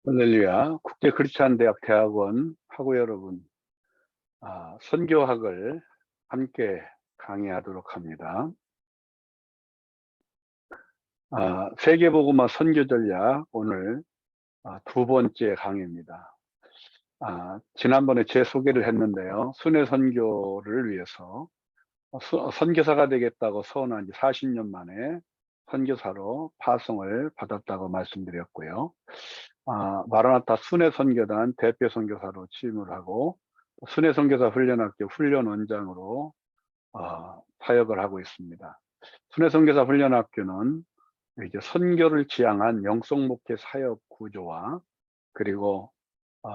할렐루야. 국제크리스찬대학 대학원 학우 여러분, 선교학을 함께 강의하도록 합니다. 세계복음화 선교 전략 오늘 두 번째 강의입니다. 지난번에 제 소개를 했는데요. 순회 선교를 위해서 선교사가 되겠다고 서원한 지 40년 만에 선교사로 파송을 받았다고 말씀드렸고요. 마라나타 순회 선교단 대표 선교사로 취임을 하고 순회 선교사 훈련학교 훈련 원장으로 사역을 하고 있습니다. 순회 선교사 훈련학교는 이제 선교를 지향한 영성 목회 사역 구조와 그리고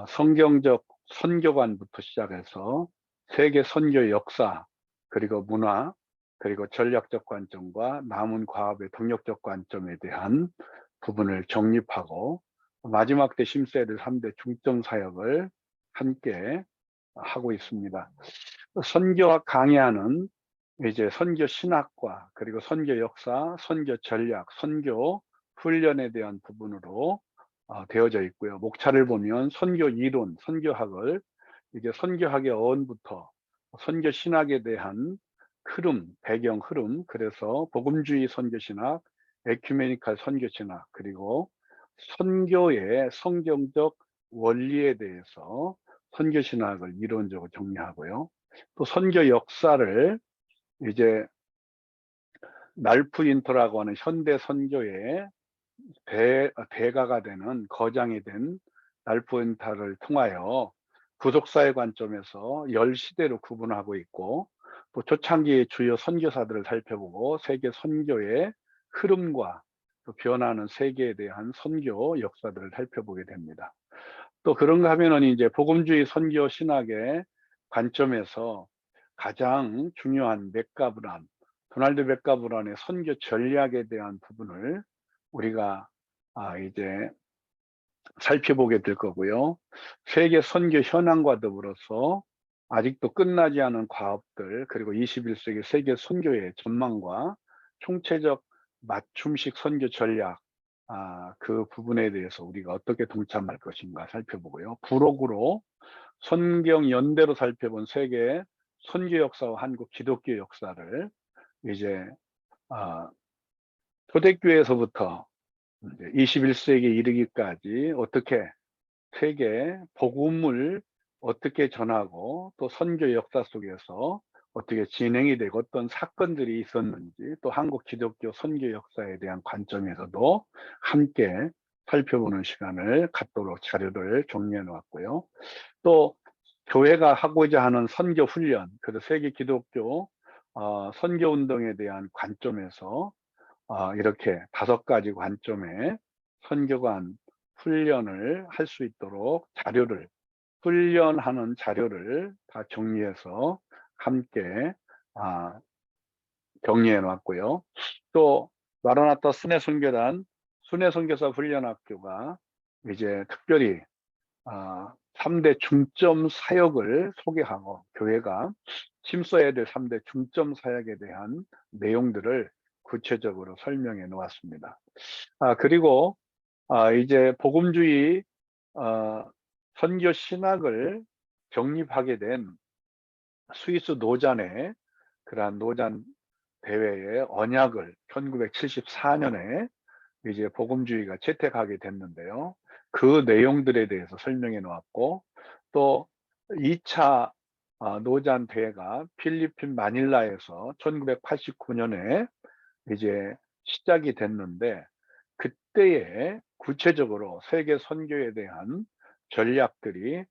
성경적 선교관부터 시작해서 세계 선교 역사 그리고 문화 그리고 전략적 관점과 남은 과업의 동력적 관점에 대한 부분을 정립하고 마지막 때 심써야 될 3대 중점 사역을 함께 하고 있습니다. 선교학 강의하는 이제 선교 신학과 그리고 선교 역사, 선교 전략, 선교 훈련에 대한 부분으로 되어져 있고요. 목차를 보면 선교 이론, 선교학을 이제 선교학의 어원부터 선교 신학에 대한 흐름, 배경 흐름, 그래서 복음주의 선교 신학, 에큐메니칼 선교 신학, 그리고 선교의 성경적 원리에 대해서 선교 신학을 이론적으로 정리하고요. 또 선교 역사를 이제 날프 인터라고 하는 현대 선교의 대가가 되는 거장이 된 날프 인터를 통하여 구속사의 관점에서 10시대로 구분하고 있고 또 초창기의 주요 선교사들을 살펴보고 세계 선교의 흐름과 또 변하는 세계에 대한 선교 역사들을 살펴보게 됩니다. 또 그런가 하면은 이제 복음주의 선교 신학의 관점에서 가장 중요한 맥가브란, 도널드 맥가브란의 선교 전략에 대한 부분을 우리가 이제 살펴보게 될 거고요. 세계 선교 현황과 더불어서 아직도 끝나지 않은 과업들 그리고 21세기 세계 선교의 전망과 총체적 맞춤식 선교 전략 그 부분에 대해서 우리가 어떻게 동참할 것인가 살펴보고요. 부록으로 성경 연대로 살펴본 세계 선교 역사와 한국 기독교 역사를 이제 초대교회에서부터 21세기에 이르기까지 어떻게 세계 복음을 어떻게 전하고 또 선교 역사 속에서 어떻게 진행이 되고 어떤 사건들이 있었는지 또 한국 기독교 선교 역사에 대한 관점에서도 함께 살펴보는 시간을 갖도록 자료를 정리해 놓았고요. 또 교회가 하고자 하는 선교 훈련, 그래서 세계 기독교 선교 운동에 대한 관점에서 이렇게 5가지 관점의 선교관 훈련을 할 수 있도록 자료를 훈련하는 자료를 다 정리해서 함께 정리해 놨고요. 또 마라나타 순회 선교단 순회 선교사 훈련학교가 이제 특별히 3대 중점 사역을 소개하고 교회가 힘써야 될 3대 중점 사역에 대한 내용들을 구체적으로 설명해 놓았습니다. 그리고 이제 복음주의 선교 신학을 정립하게 된 스위스 노잔의 그러한 노잔 대회의 언약을 1974년에 이제 복음주의가 채택하게 됐는데요. 그 내용들에 대해서 설명해 놓았고 또 2차 노잔 대회가 필리핀 마닐라에서 1989년에 이제 시작이 됐는데 그때에 구체적으로 세계 선교에 대한 전략들이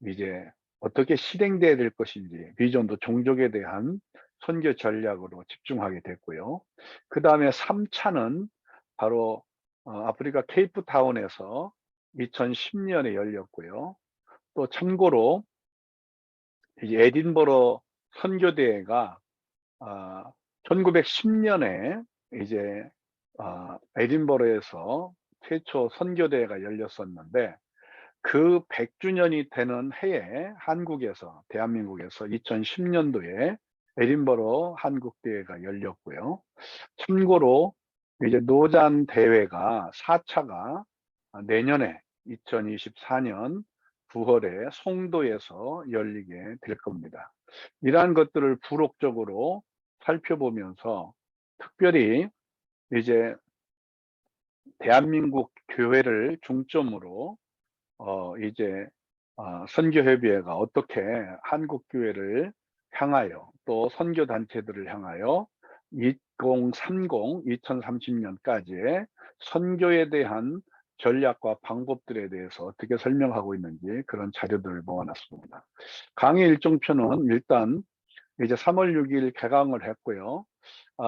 이제 어떻게 실행돼야 될 것인지 비전도 종족에 대한 선교 전략으로 집중하게 됐고요. 그 다음에 3차는 바로 아프리카 케이프타운에서 2010년에 열렸고요. 또 참고로 이제 에딘버러 선교대회가 1910년에 이제 에딘버러에서 최초 선교대회가 열렸었는데 그 100주년이 되는 해에 한국에서 대한민국에서 2010년도에 에딘버러 한국대회가 열렸고요. 참고로 이제 노잔 대회가 4차가 내년에 2024년 9월에 송도에서 열리게 될 겁니다. 이러한 것들을 부록적으로 살펴보면서 특별히 이제 대한민국 교회를 중점으로 이제 선교협의회가 어떻게 한국 교회를 향하여 또 선교 단체들을 향하여 2030년까지의 선교에 대한 전략과 방법들에 대해서 어떻게 설명하고 있는지 그런 자료들을 모아놨습니다. 강의 일정표는 일단 이제 3월 6일 개강을 했고요.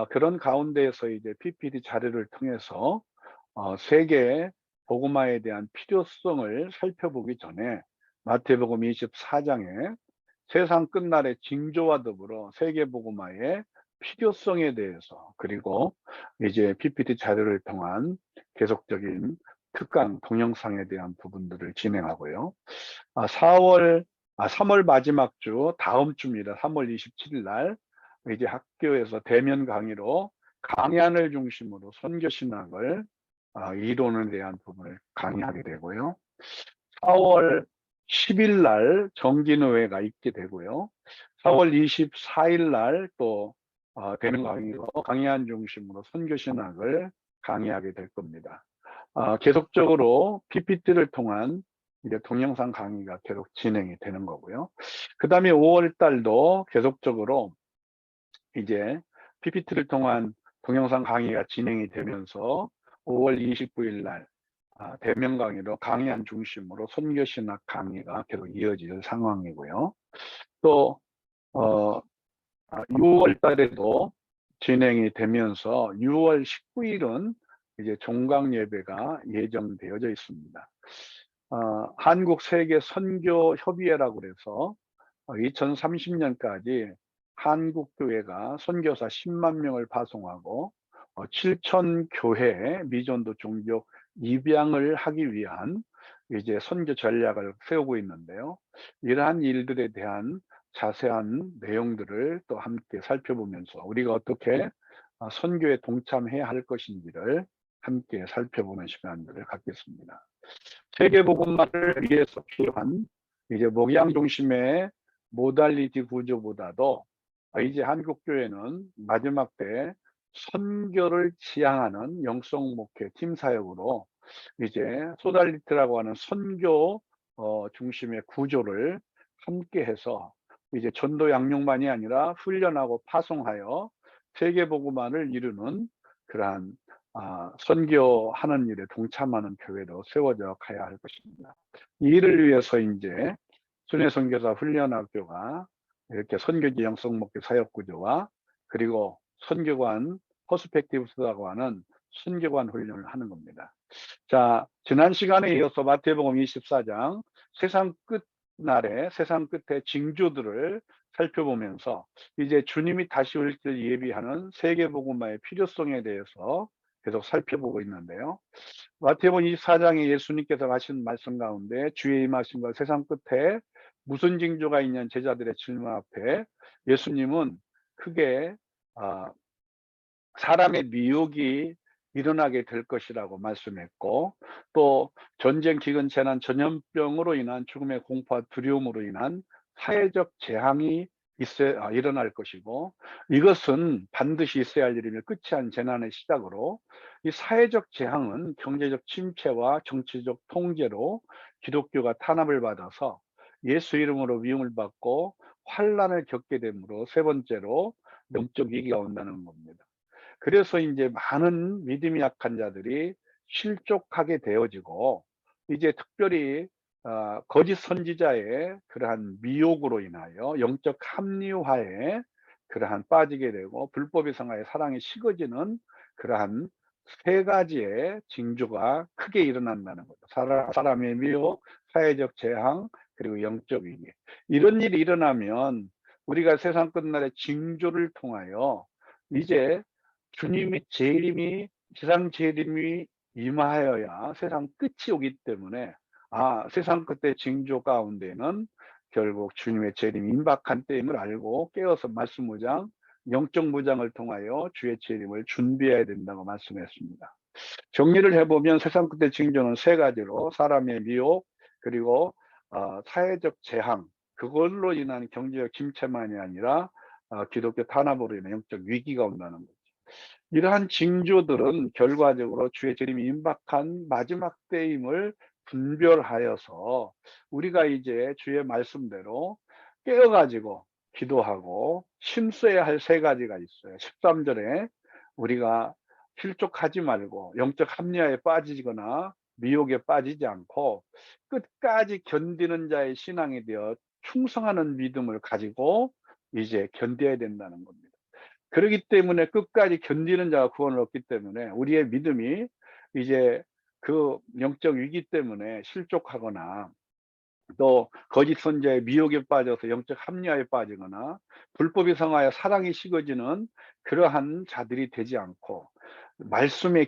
그런 가운데에서 이제 PPT 자료를 통해서 세계 복음화에 대한 필요성을 살펴보기 전에 마태복음 24장에 세상 끝날의 징조와 더불어 세계 복음화의 필요성에 대해서 그리고 이제 PPT 자료를 통한 계속적인 특강 동영상에 대한 부분들을 진행하고요. 3월 마지막 주 다음 주입니다. 3월 27일 날 이제 학교에서 대면 강의로 강연을 중심으로 선교 신학을 이론에 대한 부분을 강의하게 되고요. 4월 10일 날 정기노회가 있게 되고요. 4월 24일 날 또 대면 강의로 강연 중심으로 선교 신학을 강의하게 될 겁니다. 계속적으로 PPT를 통한 이제 동영상 강의가 계속 진행이 되는 거고요. 그 다음에 5월 달도 계속적으로 이제 PPT를 통한 동영상 강의가 진행이 되면서 5월 29일 날 대면 강의로 강연 중심으로 선교신학 강의가 계속 이어질 상황이고요. 또 6월 달에도 진행이 되면서 6월 19일은 이제 종강 예배가 예정되어져 있습니다. 한국 세계 선교 협의회라고 그래서 2030년까지 한국 교회가 선교사 10만 명을 파송하고 7천 교회 미전도 종족 입양을 하기 위한 이제 선교 전략을 세우고 있는데요. 이러한 일들에 대한 자세한 내용들을 또 함께 살펴보면서 우리가 어떻게 선교에 동참해야 할 것인지를 함께 살펴보는 시간들을 갖겠습니다. 세계 복음화를 위해서 필요한 이제 목양 중심의 모달리티 구조보다도 이제 한국 교회는 마지막 때 선교를 지향하는 영성 목회 팀 사역으로 이제 소달리티라고 하는 선교 중심의 구조를 함께 해서 이제 전도 양육만이 아니라 훈련하고 파송하여 세계 복음화를 이루는 그러한 선교하는 일에 동참하는 교회로 세워져 가야 할 것입니다. 이 일을 위해서 이제 순회 선교사 훈련학교가 이렇게 선교지 영성 목회 사역 구조와 그리고 선교관 퍼스펙티브스라고 하는 선교관 훈련을 하는 겁니다. 자, 지난 시간에 이어서 마태복음 24장 세상 끝날에 세상 끝의 징조들을 살펴보면서 이제 주님이 다시 올 때 예비하는 세계복음화의 필요성에 대해서 계속 살펴보고 있는데요. 마태복음 24장에 예수님께서 하신 말씀 가운데 주의 임하심과 세상 끝에 무슨 징조가 있냐는 제자들의 질문 앞에 예수님은 크게 사람의 미혹이 일어나게 될 것이라고 말씀했고 또 전쟁, 기근, 재난, 전염병으로 인한 죽음의 공포와 두려움으로 인한 사회적 재앙이 일어날 것이고 이것은 반드시 있어야 할 일이며 끝이 아닌 재난의 시작으로 이 사회적 재앙은 경제적 침체와 정치적 통제로 기독교가 탄압을 받아서 예수 이름으로 위임을 받고 환난을 겪게 되므로 세 번째로 영적 위기가 온다는 겁니다. 그래서 이제 많은 믿음이 약한 자들이 실족하게 되어지고 이제 특별히 거짓 선지자의 그러한 미혹으로 인하여 영적 합리화에 그러한 빠지게 되고 불법의 성화에 사랑이 식어지는 그러한 세 가지의 징조가 크게 일어난다는 거죠. 사람의 미혹, 사회적 재앙, 그리고 영적 위기. 이런 일이 일어나면 우리가 세상 끝날의 징조를 통하여 이제 주님의 재림이 세상 재림이 임하여야 세상 끝이 오기 때문에 세상 끝의 징조 가운데는 결국 주님의 재림이 임박한 때임을 알고 깨어서 말씀 무장, 영적 무장을 통하여 주의 재림을 준비해야 된다고 말씀했습니다. 정리를 해보면 세상 끝의 징조는 세 가지로 사람의 미혹, 그리고 사회적 재앙, 그걸로 인한 경제적 침체만이 아니라 기독교 탄압으로 인한 영적 위기가 온다는 거죠. 이러한 징조들은 결과적으로 주의 재림이 임박한 마지막 때임을 분별하여서 우리가 이제 주의 말씀대로 깨어가지고 기도하고 힘써야 할 세 가지가 있어요. 13절에 우리가 실족하지 말고 영적 합리화에 빠지거나 미혹에 빠지지 않고 끝까지 견디는 자의 신앙이 되어 충성하는 믿음을 가지고 이제 견뎌야 된다는 겁니다. 그렇기 때문에 끝까지 견디는 자가 구원을 얻기 때문에 우리의 믿음이 이제 그 영적 위기 때문에 실족하거나 또 거짓 선자의 미혹에 빠져서 영적 합리화에 빠지거나 불법이 성하여 사랑이 식어지는 그러한 자들이 되지 않고 말씀에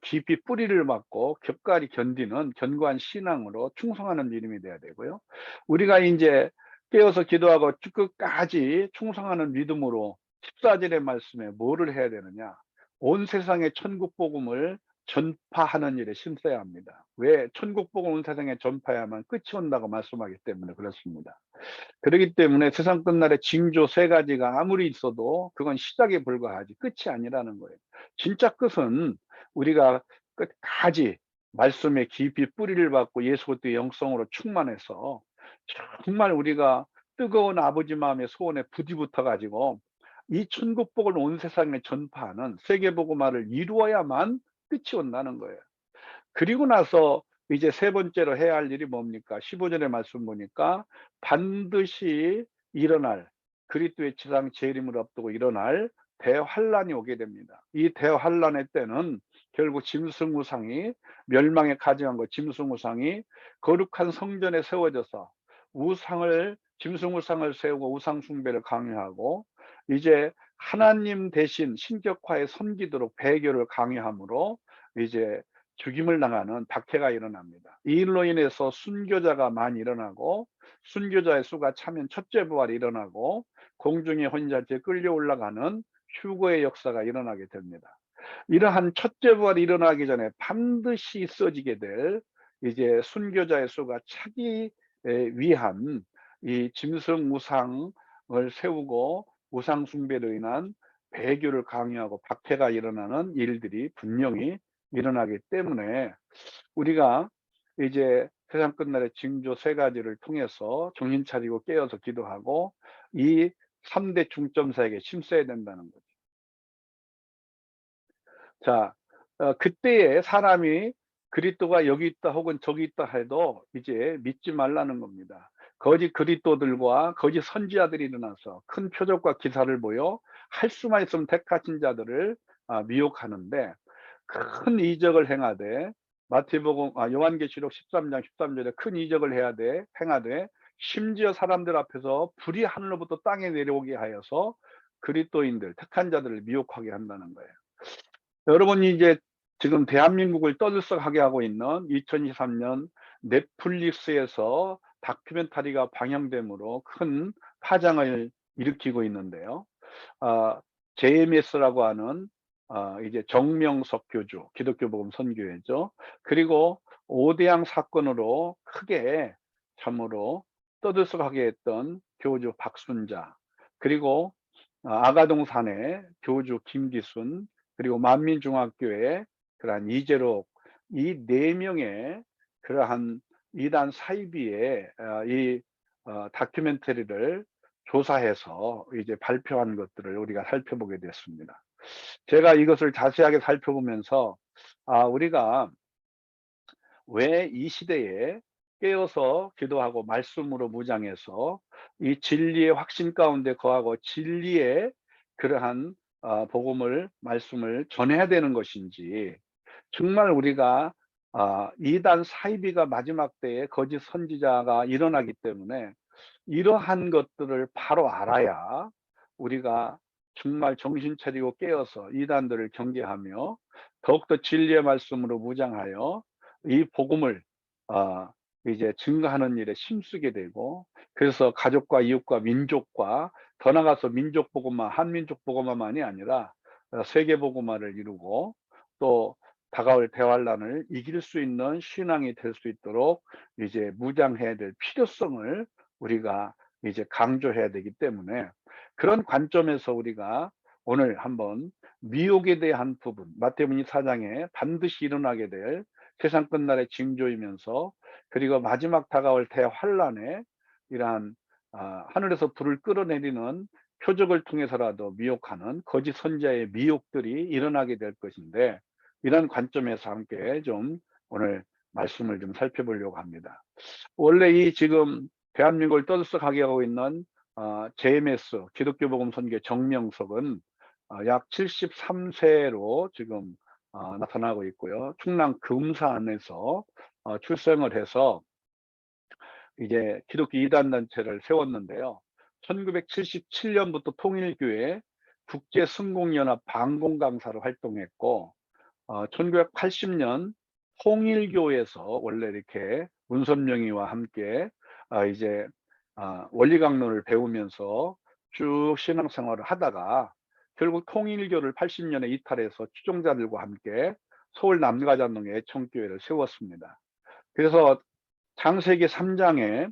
깊이 뿌리를 맞고 격갈이 견디는 견고한 신앙으로 충성하는 믿음이 돼야 되고요. 우리가 이제 깨어서 기도하고 끝까지 충성하는 믿음으로 14절의 말씀에 뭐를 해야 되느냐? 온 세상에 천국 복음을 전파하는 일에 힘써야 합니다. 왜? 천국 복음 온 세상에 전파해야만 끝이 온다고 말씀하기 때문에 그렇습니다. 그렇기 때문에 세상 끝날에 징조 세 가지가 아무리 있어도 그건 시작에 불과하지 끝이 아니라는 거예요. 진짜 끝은 우리가 끝까지 말씀에 깊이 뿌리를 받고 예수 그리스도의 영성으로 충만해서 정말 우리가 뜨거운 아버지 마음의 소원에 부디 붙어 가지고 이 천국 복을 온 세상에 전파하는 세계 복음화를 이루어야만 끝이 온다는 거예요. 그리고 나서 이제 세 번째로 해야 할 일이 뭡니까? 15절의 말씀 보니까 반드시 일어날 그리스도의 지상 재림을 앞두고 일어날 대환란이 오게 됩니다. 이 대환란의 때는 결국 짐승우상이 멸망에 가증한 것, 짐승우상이 거룩한 성전에 세워져서 짐승우상을 세우고 우상 숭배를 강요하고 이제 하나님 대신 신격화에 섬기도록 배교를 강요함으로 이제 죽임을 당하는 박해가 일어납니다. 이 일로 인해서 순교자가 많이 일어나고 순교자의 수가 차면 첫째 부활이 일어나고 공중의 혼인잔치에 끌려 올라가는 휴거의 역사가 일어나게 됩니다. 이러한 첫째 부활이 일어나기 전에 반드시 있어지게 될 이제 순교자의 수가 차기 위한 이 짐승 우상을 세우고 우상 숭배로 인한 배교를 강요하고 박해가 일어나는 일들이 분명히 일어나기 때문에 우리가 이제 세상 끝날의 징조 세 가지를 통해서 정신 차리고 깨어서 기도하고 이 3대 중점사에게 힘써야 된다는 거죠. 자, 그때에 사람이 그리스도가 여기 있다 혹은 저기 있다 해도 이제 믿지 말라는 겁니다. 거짓 그리스도들과 거짓 선지자들이 일어나서 큰 표적과 기사를 보여 할 수만 있으면 택하신 자들을 미혹하는데 큰 이적을 행하되 마태복음 요한계시록 13장 13절에 큰 이적을 행하되 심지어 사람들 앞에서 불이 하늘로부터 땅에 내려오게 하여서 그리스도인들 택한 자들을 미혹하게 한다는 거예요. 여러분이 이제 지금 대한민국을 떠들썩하게 하고 있는 2023년 넷플릭스에서 다큐멘터리가 방영됨으로 큰 파장을 일으키고 있는데요. JMS라고 하는 이제 정명석 교주, 기독교 복음 선교회죠. 그리고 오대양 사건으로 크게 참으로 떠들썩하게 했던 교주 박순자, 그리고 아가동 산의 교주 김기순, 그리고 만민중학교의 그러한 이재록, 이 네 명의 그러한 이단 사이비의 이 다큐멘터리를 조사해서 이제 발표한 것들을 우리가 살펴보게 됐습니다. 제가 이것을 자세하게 살펴보면서 우리가 왜 이 시대에 깨어서 기도하고 말씀으로 무장해서 이 진리의 확신 가운데 거하고 진리의 그러한 복음을 말씀을 전해야 되는 것인지, 정말 우리가 이단 사이비가 마지막 때에 거짓 선지자가 일어나기 때문에 이러한 것들을 바로 알아야 우리가 정말 정신 차리고 깨어서 이단들을 경계하며 더욱더 진리의 말씀으로 무장하여 이 복음을 이제 증거하는 일에 힘쓰게 되고, 그래서 가족과 이웃과 민족과 더 나아가서 민족 복음화, 한민족 복음화만이 아니라 세계 복음화를 이루고 또 다가올 대환란을 이길 수 있는 신앙이 될 수 있도록 이제 무장해야 될 필요성을 우리가 이제 강조해야 되기 때문에, 그런 관점에서 우리가 오늘 한번 미혹에 대한 부분, 마태복음 4장에 반드시 일어나게 될 세상 끝날의 징조이면서, 그리고 마지막 다가올 대환란에 이러한 하늘에서 불을 끌어내리는 표적을 통해서라도 미혹하는 거짓 선지자의 미혹들이 일어나게 될 것인데, 이런 관점에서 함께 좀 오늘 말씀을 좀 살펴보려고 합니다. 원래 이 지금 대한민국을 떠들썩하게 하고 있는 JMS 기독교 복음 선교 정명석은 약 73세로 지금 나타나고 있고요. 충남 금산에서 출생을 해서 이제 기독교 이단 단체를 세웠는데요. 1977년부터 통일교회 국제승공연합 방공강사로 활동했고, 1980년 통일교에서 원래 이렇게 문선명이와 함께 이제 원리강론을 배우면서 쭉 신앙생활을 하다가 결국 통일교를 80년에 이탈해서 추종자들과 함께 서울 남가장동에 애청교회를 세웠습니다. 그래서 창세기 3장에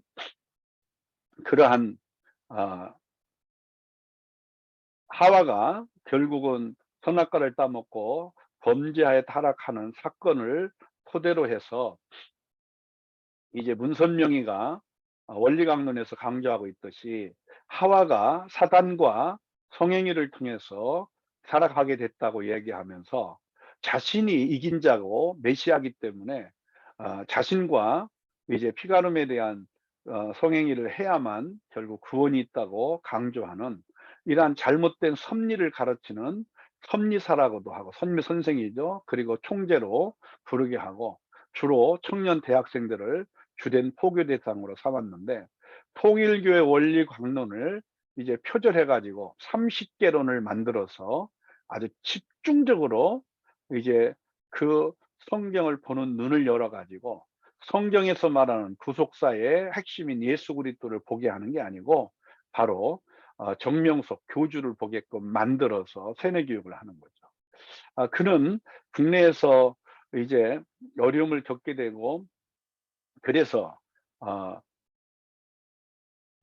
그러한 하와가 결국은 선악과를 따먹고 범죄하에 타락하는 사건을 토대로 해서 이제 문선명이가 원리강론에서 강조하고 있듯이 하와가 사단과 성행위를 통해서 타락하게 됐다고 얘기하면서, 자신이 이긴 자고 메시아이기 때문에 자신과 이제 피가름에 대한 성행위를 해야만 결국 구원이 있다고 강조하는, 이러한 잘못된 섭리를 가르치는 섭리사라고도 하고, 선미 선생이죠. 그리고 총재로 부르게 하고, 주로 청년 대학생들을 주된 포교 대상으로 삼았는데, 통일교의 원리 강론을 이제 표절해 가지고 30개론을 만들어서 아주 집중적으로 이제 그 성경을 보는 눈을 열어 가지고, 성경에서 말하는 구속사의 핵심인 예수 그리스도를 보게 하는 게 아니고 바로 정명석 교주를 보게끔 만들어서 세뇌 교육을 하는 거죠. 그는 국내에서 이제 어려움을 겪게 되고, 그래서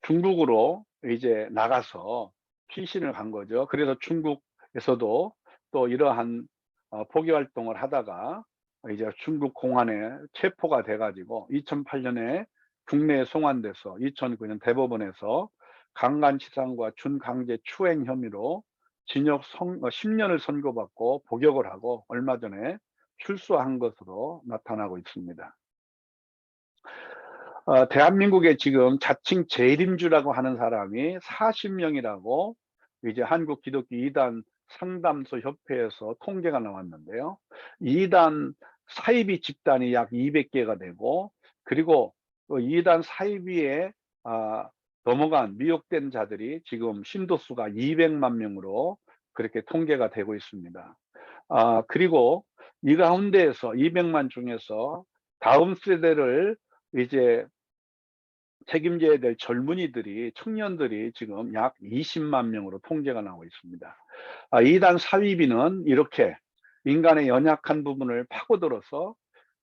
중국으로 이제 나가서 피신을 간 거죠. 그래서 중국에서도 또 이러한 포교 활동을 하다가 이제 중국 공안에 체포가 돼 가지고 2008년에 국내에 송환돼서 2009년 대법원에서 강간치상과 준강제 추행 혐의로 징역 10년을 선고받고 복역을 하고 얼마 전에 출소한 것으로 나타나고 있습니다. 대한민국에 지금 자칭 재림주라고 하는 사람이 40명이라고 이제 한국 기독교 이단 상담소 협회에서 통계가 나왔는데요. 이단 사이비 집단이 약 200개가 되고, 그리고 이단 사이비에 넘어간 미혹된 자들이 지금 신도수가 200만 명으로 그렇게 통계가 되고 있습니다. 그리고 이 가운데에서 200만 중에서 다음 세대를 이제 책임져야 될 젊은이들이, 청년들이 지금 약 20만 명으로 통계가 나오고 있습니다. 이단 사위비는 이렇게 인간의 연약한 부분을 파고들어서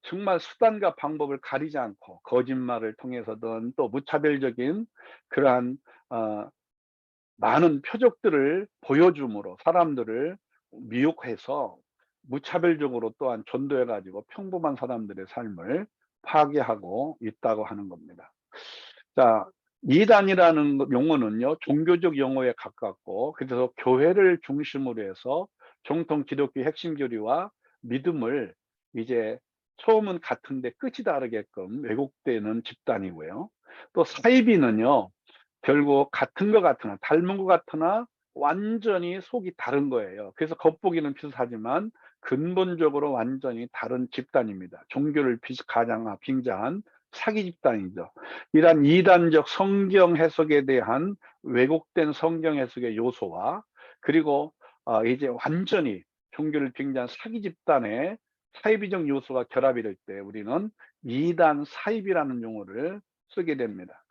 정말 수단과 방법을 가리지 않고 거짓말을 통해서든 또 무차별적인 그러한 많은 표적들을 보여줌으로 사람들을 미혹해서 무차별적으로 또한 전도해 가지고 평범한 사람들의 삶을 파괴하고 있다고 하는 겁니다. 자, 이단이라는 용어는요, 종교적 용어에 가깝고, 그래서 교회를 중심으로 해서 정통 기독교 핵심 교리와 믿음을 이제 처음은 같은데 끝이 다르게끔 왜곡되는 집단이고요. 또 사이비는요, 결국 같은 것 같으나 닮은 것 같으나 완전히 속이 다른 거예요. 그래서 겉보기는 비슷하지만 근본적으로 완전히 다른 집단입니다. 종교를 빙자한 사기 집단이죠. 이러한 이단적 성경 해석에 대한 왜곡된 성경 해석의 요소와, 그리고 이제 완전히 종교를 빙자한 사기 집단의 사이비적 요소가 결합이 될 때 우리는 이단 사이비라는 용어를 쓰게 됩니다.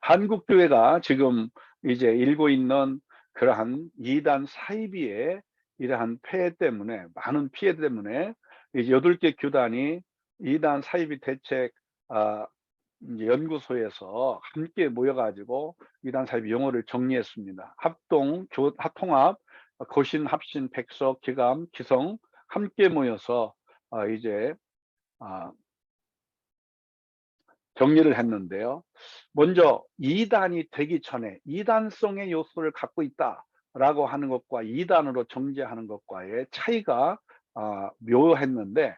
한국 교회가 지금 이제 일고 있는 그러한 이단 사이비의 이러한 폐해 때문에, 많은 피해 때문에 이제 8개 교단이 이단 사이비 대책 아 이제 연구소에서 함께 모여 가지고 이단 사이비 용어를 정리했습니다. 합통합, 거신, 합신, 백석, 기감, 기성 함께 모여서 이제 아 정리를 했는데요. 먼저 이단이 되기 전에 이단성의 요소를 갖고 있다라고 하는 것과 이단으로 정죄하는 것과의 차이가 묘했는데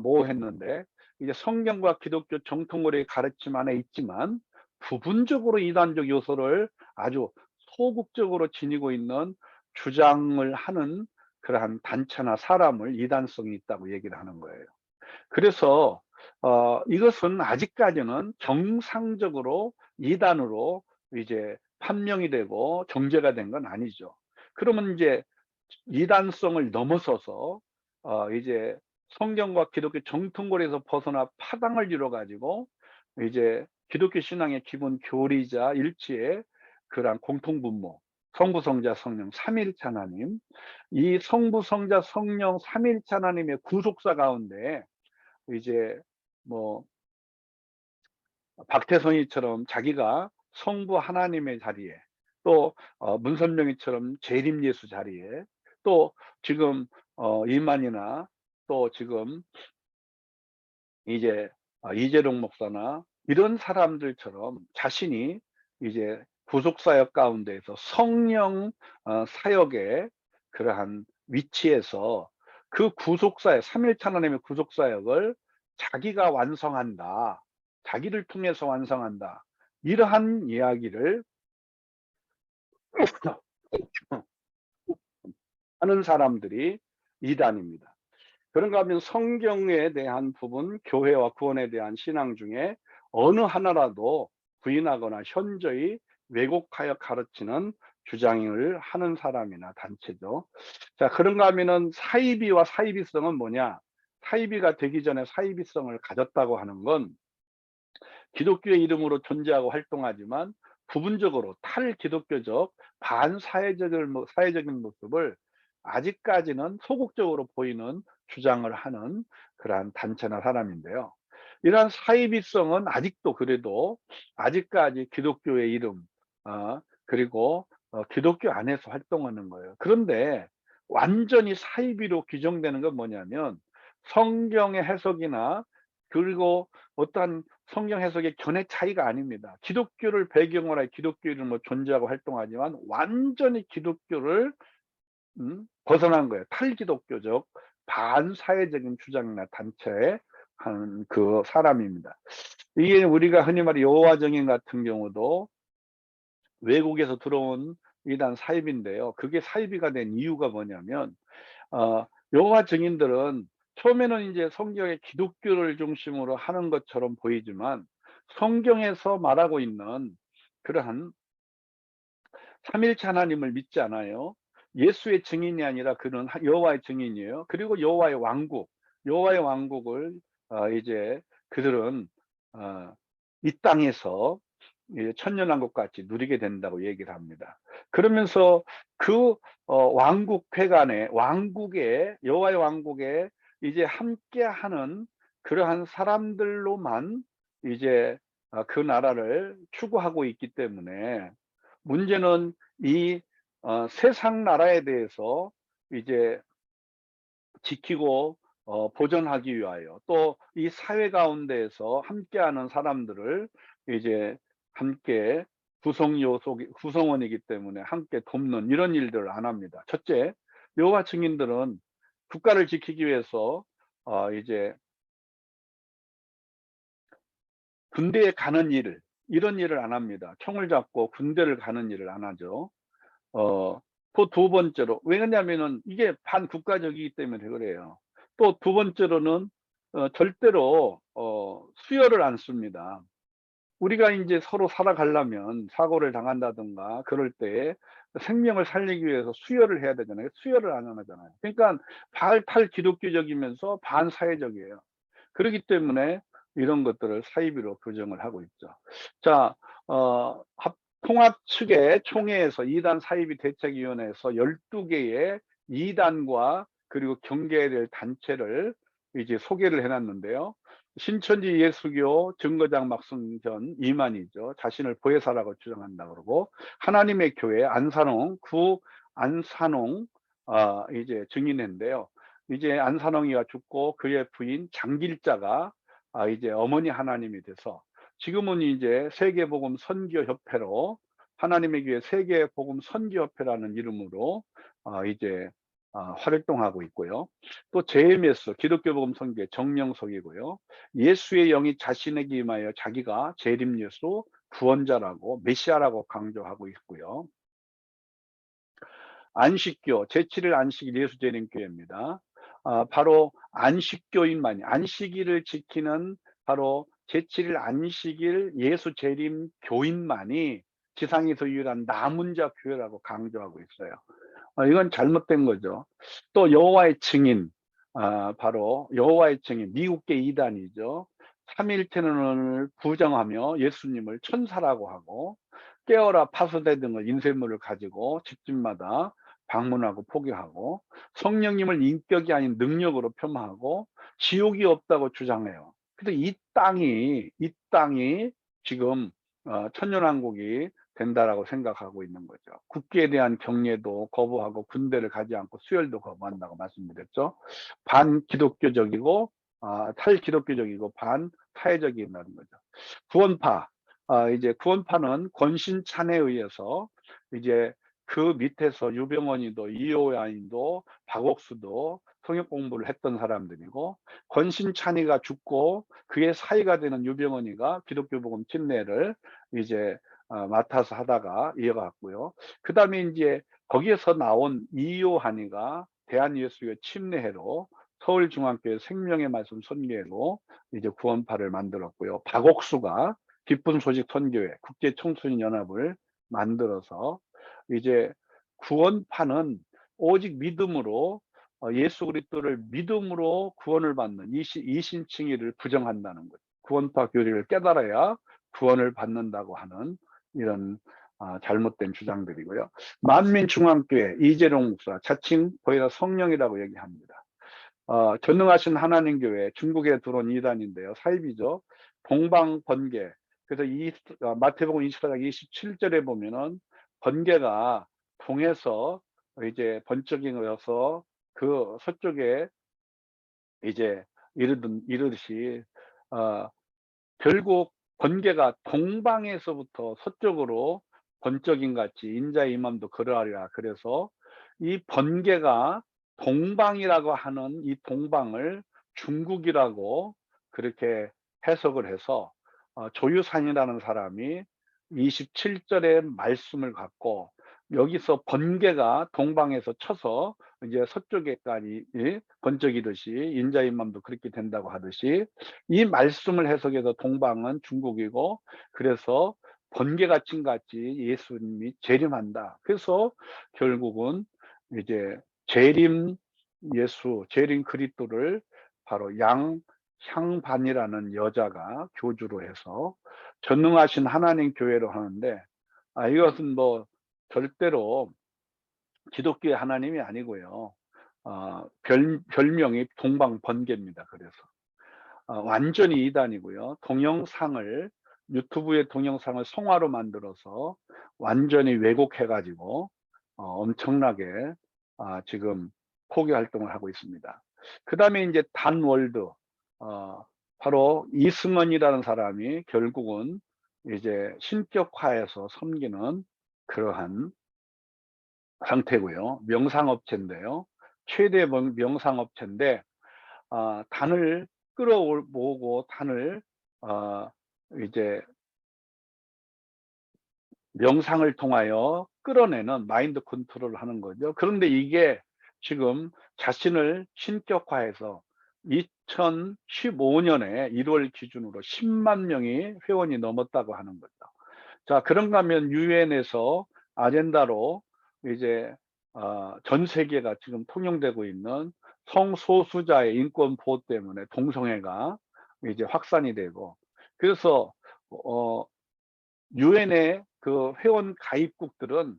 모호했는데, 이제 성경과 기독교 정통고리의 가르침 안에 있지만 부분적으로 이단적 요소를 아주 소극적으로 지니고 있는 주장을 하는 그러한 단체나 사람을 이단성이 있다고 얘기를 하는 거예요. 그래서 이것은 아직까지는 정상적으로 이단으로 이제 판명이 되고 정죄가 된 건 아니죠. 그러면 이제 이단성을 넘어서서 이제 성경과 기독교 정통고리에서 벗어나 파당을 이뤄 가지고 이제 기독교 신앙의 기본 교리자 일치의 그러한 공통분모, 성부, 성자, 성령 삼위일체 하나님, 이 성부, 성자, 성령 삼위일체 하나님의 구속사 가운데 이제 뭐 박태성이처럼 자기가 성부 하나님의 자리에, 또 문선명이처럼 재림 예수 자리에, 또 지금 이만희나 또 지금 이제 이재룡 목사나 이런 사람들처럼 자신이 이제 구속 사역 가운데에서 성령 사역의 그러한 위치에서 그 구속 사역, 삼일체 하나님의 구속 사역을 자기가 완성한다, 자기를 통해서 완성한다, 이러한 이야기를 하는 사람들이 이단입니다. 그런가 하면 성경에 대한 부분, 교회와 구원에 대한 신앙 중에 어느 하나라도 부인하거나 현저히 왜곡하여 가르치는 주장을 하는 사람이나 단체죠. 자, 그런가 하면은 사이비와 사이비성은 뭐냐? 사이비가 되기 전에 사이비성을 가졌다고 하는 건 기독교의 이름으로 존재하고 활동하지만 부분적으로 탈기독교적 사회적인 모습을 아직까지는 소극적으로 보이는 주장을 하는 그러한 단체나 사람인데요. 이러한 사이비성은 아직도, 그래도 아직까지 기독교의 이름 그리고 기독교 안에서 활동하는 거예요. 그런데 완전히 사이비로 규정되는 건 뭐냐면 성경의 해석이나 그리고 어떠한 성경 해석의 견해 차이가 아닙니다. 기독교를 배경으로 해 기독교 이름으로 존재하고 활동하지만 완전히 기독교를 벗어난 거예요. 탈기독교적 반사회적인 주장이나 단체에 하는 그 사람입니다. 이게 우리가 흔히 말해 여호와 증인 같은 경우도 외국에서 들어온 이단 사이비인데요. 그게 사이비가 된 이유가 뭐냐면 여호와 증인들은 처음에는 이제 성경의 기독교를 중심으로 하는 것처럼 보이지만 성경에서 말하고 있는 그러한 삼일체 하나님을 믿지 않아요. 예수의 증인이 아니라 그는 여호와의 증인이에요. 그리고 여호와의 왕국을 이제 그들은 이 땅에서 천년왕국 같이 누리게 된다고 얘기를 합니다. 그러면서 그 왕국 폐간에, 왕국에, 여호와의 왕국에 이제 함께하는 그러한 사람들로만 이제 그 나라를 추구하고 있기 때문에, 문제는 이 세상 나라에 대해서 이제 지키고 보존하기 위하여, 또 이 사회 가운데에서 함께하는 사람들을 이제 함께 구성원이기 때문에 함께 돕는 이런 일들을 안 합니다. 첫째, 여호와 증인들은 국가를 지키기 위해서 이제 군대에 가는 이런 일을 안 합니다. 총을 잡고 군대를 가는 일을 안 하죠. 또 두 번째로, 왜냐하면은 이게 반국가적이기 때문에 그래요. 또 두 번째로는 절대로 수혈을 안 씁니다. 우리가 이제 서로 살아가려면 사고를 당한다든가 그럴 때 생명을 살리기 위해서 수혈을 해야 되잖아요. 수혈을 안 하잖아요. 그러니까 탈기독교적이면서 반사회적이에요. 그렇기 때문에 이런 것들을 사이비로 규정을 하고 있죠. 자, 통합 측의 총회에서 이단 사이비 대책위원회에서 12개의 이단과 그리고 경계해야 될 단체를 이제 소개를 해 놨는데요. 신천지 예수교 증거장 막성전 이만희죠. 자신을 보혜사라고 주장한다 그러고, 하나님의 교회 안산홍 구 안산홍 이제 증인인데요. 이제 안산홍이가 죽고 그의 부인 장길자가 이제 어머니 하나님이 돼서 지금은 이제 세계복음 선교협회로, 하나님의 교회 세계복음 선교협회라는 이름으로 이제 활동하고 있고요. 또 JMS 기독교 복음 선교회 정명석이고요. 예수의 영이 자신에게 임하여 자기가 재림 예수 구원자라고 메시아라고 강조하고 있고요. 안식교 제7일 안식일 예수재림교회입니다. 바로 안식교인만이, 안식일을 지키는 바로 제7일 안식일 예수재림 교인만이 지상에서 유일한 남은 자 교회라고 강조하고 있어요. 이건 잘못된 거죠. 또 여호와의 증인, 바로 여호와의 증인 미국계 이단이죠. 삼위일체론을 부정하며 예수님을 천사라고 하고, 깨어라 파수대 등의 인쇄물을 가지고 집집마다 방문하고 포기하고, 성령님을 인격이 아닌 능력으로 폄하하고 지옥이 없다고 주장해요. 그래서 이 땅이 지금 천년왕국이 된다라고 생각하고 있는 거죠. 국기에 대한 경례도 거부하고 군대를 가지 않고 수혈도 거부한다고 말씀드렸죠. 반기독교적이고 탈기독교적이고 반사회적이라는 거죠. 구원파, 이제 구원파는 권신찬에 의해서 이제 그 밑에서 유병원이도 이호야인도 박옥수도 성역 공부를 했던 사람들이고, 권신찬이가 죽고 그의 사이가 되는 유병원이가 기독교 복음 침례를 이제 맡아서 하다가 이어갔고요. 그 다음에 이제 거기에서 나온 이요한이가 대한예수교 침례회로, 서울중앙교회 생명의 말씀 선교회로 이제 구원파를 만들었고요. 박옥수가 기쁜 소식 선교회 국제청소년연합을 만들어서 이제 구원파는 오직 믿음으로 예수 그리스도를 믿음으로 구원을 받는 이신칭의를 부정한다는 거죠. 구원파 교리를 깨달아야 구원을 받는다고 하는 이런 잘못된 주장들이고요. 만민중앙교회 이재룡 목사 자칭 보혜사 성령이라고 얘기합니다. 전능하신 하나님 교회 중국에 들어온 이단인데요. 사입이죠. 동방번개. 그래서 마태복음 24장 27절에 보면은 번개가 동에서 이제 번쩍이어서 그 서쪽에 이제 이르듯이 결국 번개가 동방에서부터 서쪽으로 번쩍임 같이 인자의 임함도 그러하리라. 그래서 이 번개가 동방이라고 하는 이 동방을 중국이라고 그렇게 해석을 해서 조유산이라는 사람이 27절의 말씀을 갖고, 여기서 번개가 동방에서 쳐서 이제 서쪽에까지 번쩍이듯이 인자의 임함도 그렇게 된다고 하듯이, 이 말씀을 해석해서 동방은 중국이고, 그래서 번개같이 같이 예수님이 재림한다. 그래서 결국은 이제 재림 예수, 재림 그리스도를 바로 양향반이라는 여자가 교주로 해서 전능하신 하나님 교회로 하는데, 이것은 뭐 절대로 기독교의 하나님이 아니고요. 별명이 동방번개입니다. 그래서 완전히 이단이고요. 동영상을, 유튜브의 동영상을 성화로 만들어서 완전히 왜곡해 가지고 엄청나게 지금 포교 활동을 하고 있습니다. 그 다음에 이제 단월드, 바로 이승원이라는 사람이 결국은 이제 신격화해서 섬기는 그러한 상태고요. 명상업체인데요. 최대 명상업체인데 단을 끌어모으고 단을 이제 명상을 통하여 끌어내는 마인드 컨트롤을 하는 거죠. 그런데 이게 지금 자신을 신격화해서 2015년에 1월 기준으로 10만 명이 회원이 넘었다고 하는 거죠. 자, 그런가 하면 유엔에서 아젠다로 이제 전 세계가 지금 통용되고 있는 성소수자의 인권 보호 때문에 동성애가 이제 확산이 되고, 그래서 유엔의 그 회원 가입국들은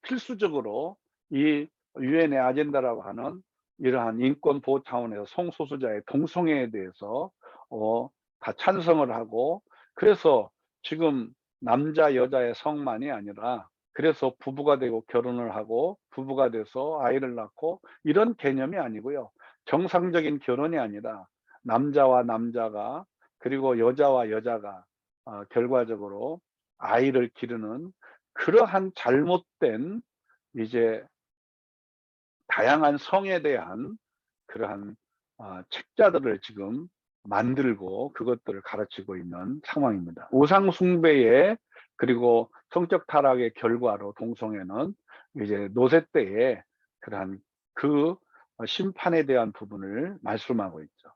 필수적으로 이 유엔의 아젠다라고 하는 이러한 인권 보호 차원에서 성소수자의 동성애에 대해서 다 찬성을 하고, 그래서 지금 남자 여자의 성만이 아니라, 그래서 부부가 되고 결혼을 하고 부부가 돼서 아이를 낳고 이런 개념이 아니고요. 정상적인 결혼이 아니라 남자와 남자가, 그리고 여자와 여자가 결과적으로 아이를 기르는 그러한 잘못된, 이제 다양한 성에 대한 그러한 책자들을 지금 만들고 그것들을 가르치고 있는 상황입니다. 우상 숭배의, 그리고 성적 타락의 결과로 동성애는 이제 노세 때에 그러한 그 심판에 대한 부분을 말씀하고 있죠.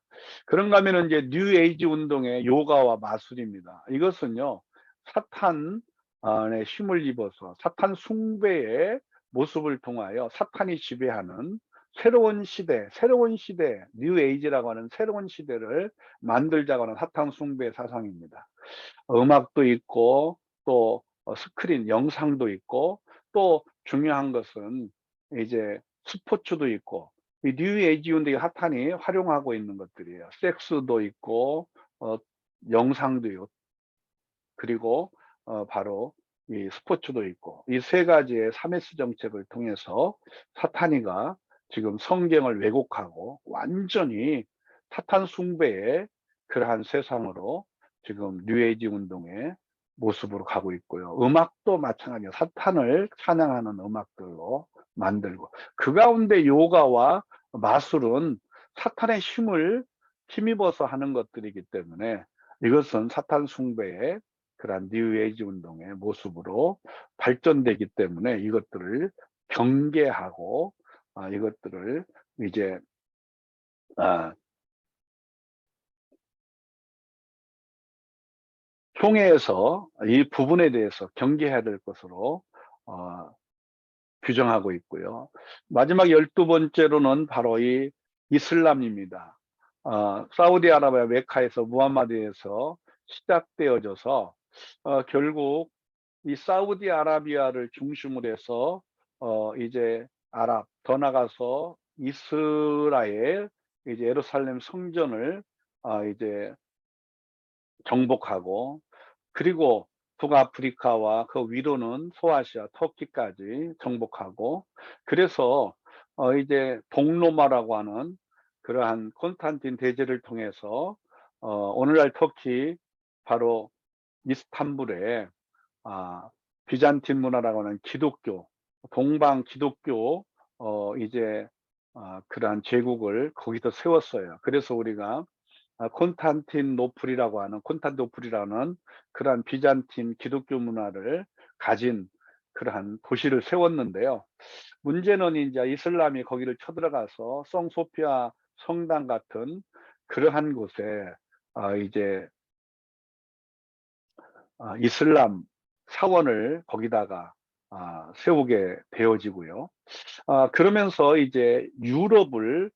그런가 하면은 이제 뉴 에이지 운동의 요가와 마술입니다. 이것은요, 사탄의 힘을 입어서 사탄 숭배의 모습을 통하여 사탄이 지배하는 새로운 시대, 뉴 에이지라고 하는 새로운 시대를 만들자고 하는 사탄 숭배 사상입니다. 음악도 있고, 또 스크린 영상도 있고, 또 중요한 것은 이제 스포츠도 있고, 이 뉴 에이지 운동이 사탄이 활용하고 있는 것들이에요. 섹스도 있고, 영상도 있고, 그리고 바로 이 스포츠도 있고, 이 세 가지의 3S 정책을 통해서 사탄이가 지금 성경을 왜곡하고 완전히 사탄 숭배의 그러한 세상으로 지금 뉴에이지 운동의 모습으로 가고 있고요. 음악도 마찬가지예요. 사탄을 찬양하는 음악들로 만들고, 그 가운데 요가와 마술은 사탄의 힘을 힘입어서 하는 것들이기 때문에 이것은 사탄 숭배의 그러한 뉴에이지 운동의 모습으로 발전되기 때문에 이것들을 경계하고 이것들을 이제 총회에서 이 부분에 대해서 경계해야 될 것으로 규정하고 있고요. 마지막 12번째로는 바로 이 이슬람입니다. 사우디아라비아 메카에서 무함마드에서 시작되어져서 결국 이 사우디아라비아를 중심으로 해서 이제 아랍, 더 나가서 이스라엘, 이제 예루살렘 성전을 이제 정복하고, 그리고 북아프리카와 그 위로는 소아시아, 터키까지 정복하고, 그래서 이제 동로마라고 하는 그러한 콘스탄틴 대제를 통해서 오늘날 터키, 바로 이스탄불에 비잔틴 문화라고 하는 기독교, 동방 기독교 이제 그러한 제국을 거기서 세웠어요. 그래서 우리가 콘스탄티노플이라는 그러한 비잔틴 기독교 문화를 가진 그러한 도시를 세웠는데요. 문제는 이제 이슬람이 거기를 쳐들어가서 성소피아 성당 같은 그러한 곳에 이제 이슬람 사원을 거기다가 세우게 되어지고요. 그러면서 이제 유럽을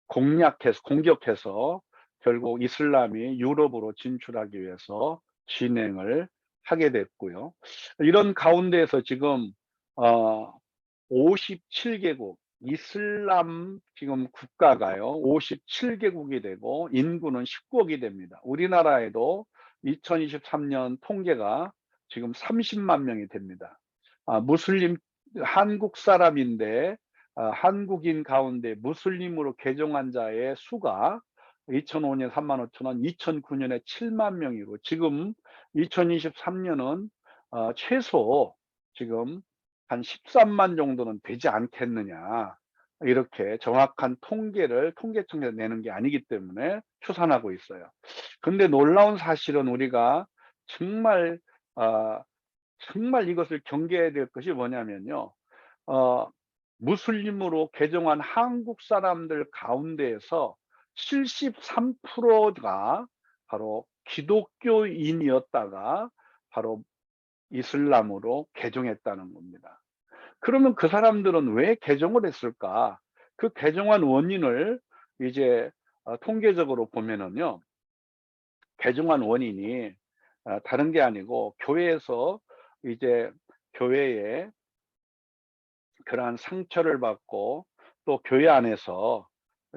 공격해서 결국 이슬람이 유럽으로 진출하기 위해서 진행을 하게 됐고요. 이런 가운데에서 지금 57개국 이슬람 지금 국가가요, 57개국이 되고 인구는 19억이 됩니다. 우리나라에도 2023년 통계가 지금 30만 명이 됩니다. 무슬림, 한국 사람인데 한국인 가운데 무슬림으로 개종한 자의 수가 2005년 3만 5천 원, 2009년에 7만 명이고, 지금 2023년은 최소 지금 한 13만 정도는 되지 않겠느냐, 이렇게 정확한 통계를 통계청에서 내는 게 아니기 때문에 추산하고 있어요. 근데 놀라운 사실은 우리가 정말 정말 이것을 경계해야 될 것이 뭐냐면요, 무슬림으로 개종한 한국 사람들 가운데에서 73%가 바로 기독교인이었다가 바로 이슬람으로 개종했다는 겁니다. 그러면 그 사람들은 왜 개종을 했을까? 그 개종한 원인을 이제 통계적으로 보면은요, 개종한 원인이 다른 게 아니고 교회에서 이제 교회에 그러한 상처를 받고 또 교회 안에서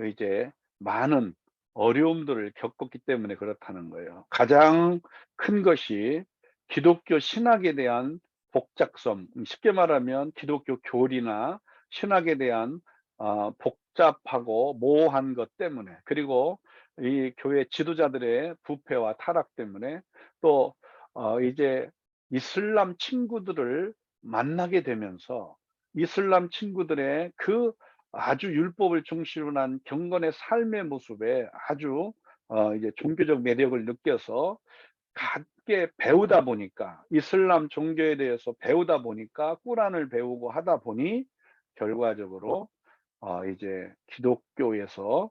이제 많은 어려움들을 겪었기 때문에 그렇다는 거예요. 가장 큰 것이 기독교 신학에 대한 복잡성, 쉽게 말하면 기독교 교리나 신학에 대한 복잡하고 모호한 것 때문에, 그리고 이 교회 지도자들의 부패와 타락 때문에, 또 이제 이슬람 친구들을 만나게 되면서 이슬람 친구들의 그 아주 율법을 중심으로 한 경건의 삶의 모습에 아주 이제 종교적 매력을 느껴서 같게 배우다 보니까, 이슬람 종교에 대해서 배우다 보니까, 꾸란을 배우고 하다 보니 결과적으로 이제 기독교에서